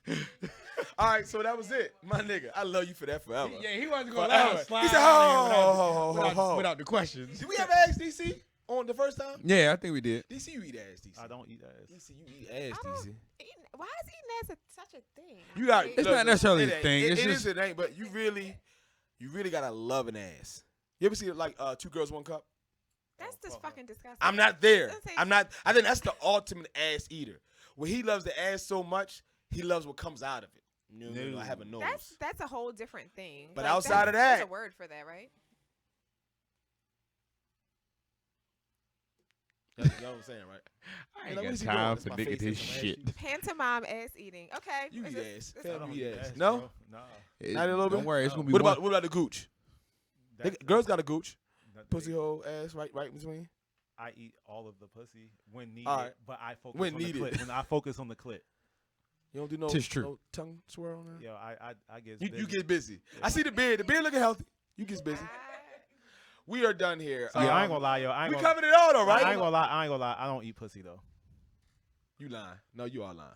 All right, so that was it. My nigga, I love you for that forever. Yeah, he wasn't gonna Forever. let us slide He said, out of here ho, without, ho, ho. without the questions. Did we ever ask DC on the first time? Yeah, I think we did. DC, you eat ass, DC. I don't eat ass. DC, you eat ass, I don't- DC. Why is eating ass such a thing? You got. Like, It's not necessarily a it ain't- thing, It, it's it just- is, it ain't. But you really gotta love an ass. You ever see like Two Girls One Cup? That's just fucking disgusting. I'm not there. Doesn't say- I'm not. I think that's the ultimate ass eater. When he loves the ass so much, he loves what comes out of it. You know, I have a nose. That's a whole different thing. But Like, outside of there's that- a word for that, right? You know what I'm saying, right? I Hey, ain't like, got where's he time going? for That's my nigga face, this that's my shit. ass. Pantomime ass eating. Okay. You Is eat this- ass. this- Fam, I don't you eat eat ass. ass, No? bro. Nah. Not a little Don't bit? worry, it's gonna be What one. about the gooch? That's Girls got a gooch. That's Pussy big. hole, ass, right in between. I eat all of the pussy when needed, All right. but I focus When on needed. the clit. When I focus on the clit, You don't do no, Tis true. no tongue swirl on that? yo, I get You busy. get busy. I see the beard. The beard looking healthy. You get busy. We are done here. Yeah, I ain't gonna lie, yo. I ain't We gonna, covered it all, though, right? I ain't gonna lie. I don't eat pussy though. You lying. No, you are lying.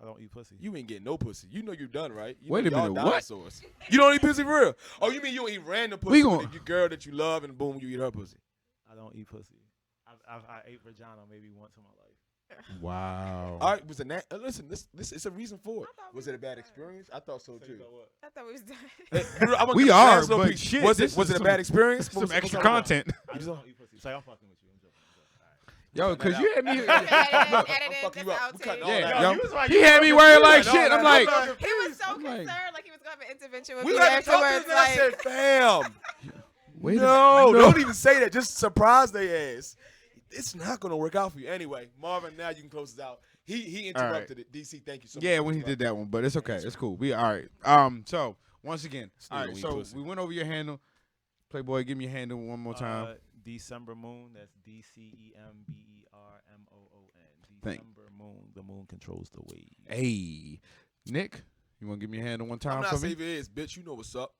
I don't eat pussy. You ain't getting no pussy. You know you're done, right? You Wait know a y'all minute, what? dinosaurs. You don't eat pussy for real? Oh, you mean you don't eat random pussy? We but gon- if your girl that you love and boom, you eat her pussy. I don't eat pussy. I ate vagina maybe once in my life. Wow. All right, was it listen, this is a reason for it. I thought Was we it a bad was experience? I thought so So you too. know what? I thought we was done. I wanna We get the are, last little but piece. shit, Was this it was is it a bad experience? Some What's extra up with that? content. I just don't eat pussy. So I'm fucking with you. I'm joking. Yo, Cutting cause that you had me. I'm fucking you up. We cutting all Yeah, that yo, out. you was like- he had me worried like No, shit. no, I'm no, like, no. He was so I'm like- concerned, like he was going to have an intervention with We me let talk afterwards. this. I said, Like, fam. wait a No, minute. don't even say that. Just surprise their ass. It's not gonna work out for you anyway. Marvin, now you can close this out. He interrupted it. DC, thank you so much. Yeah, for when he did interrupting. that one, but it's okay. It's cool. We all right. So once again, Still all don't right. eat So pussy. we went over your handle. Playboy, give me your handle one more time. December Moon. That's DCEMBERMOON. Thank- December Moon. The moon controls the wave. Hey, Nick, you want to give me your handle one I'm time not for me? saving his bitch. You know what's up.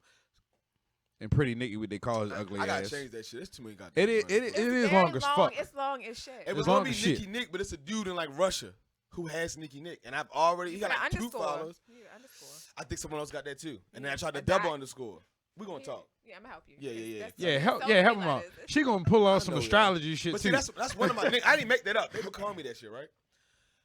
And pretty Nicky, what they call his ugly I gotta ass. change that shit. It's too many goddamn. It is. words, It bro. is it's long very as long. fuck. It's long as shit. It was It's gonna long be as shit. Nicky Nick, but it's a dude in like Russia who has Nicky Nick, and I've already he got like 2 underscore. followers. You need an underscore. I think someone else got that too, and then I Yeah, tried to a double dot. underscore. We gonna talk. Yeah, I'm gonna help you. Yeah, yeah, yeah. That's Yeah, so- help. so Yeah, many help him out. letters. She gonna pull out some know, yeah. astrology shit But too. see, that's one of my. I didn't make that up. They would call me that shit, right?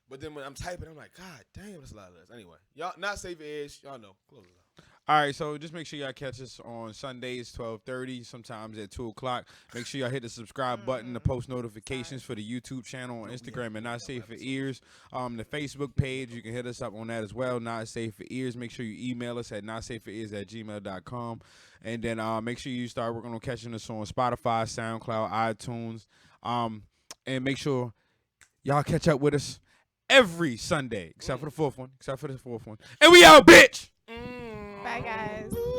But then when I'm typing, I'm like, God damn, that's a lot of letters. Anyway, y'all not safe at edge. Y'all know. Close it out. All right, so just make sure y'all catch us on Sundays, 12:30, sometimes at 2 o'clock. Make sure y'all hit the subscribe button, the post notifications for the YouTube channel on Instagram and Not Safe for Ears. The Facebook page, you can hit us up on that as well, Not Safe for Ears. Make sure you email us at notsafeforears@gmail.com. And then make sure you start working on catching us on Spotify, SoundCloud, iTunes. And make sure y'all catch up with us every Sunday, except for the fourth one. And we out, bitch! Bye, guys.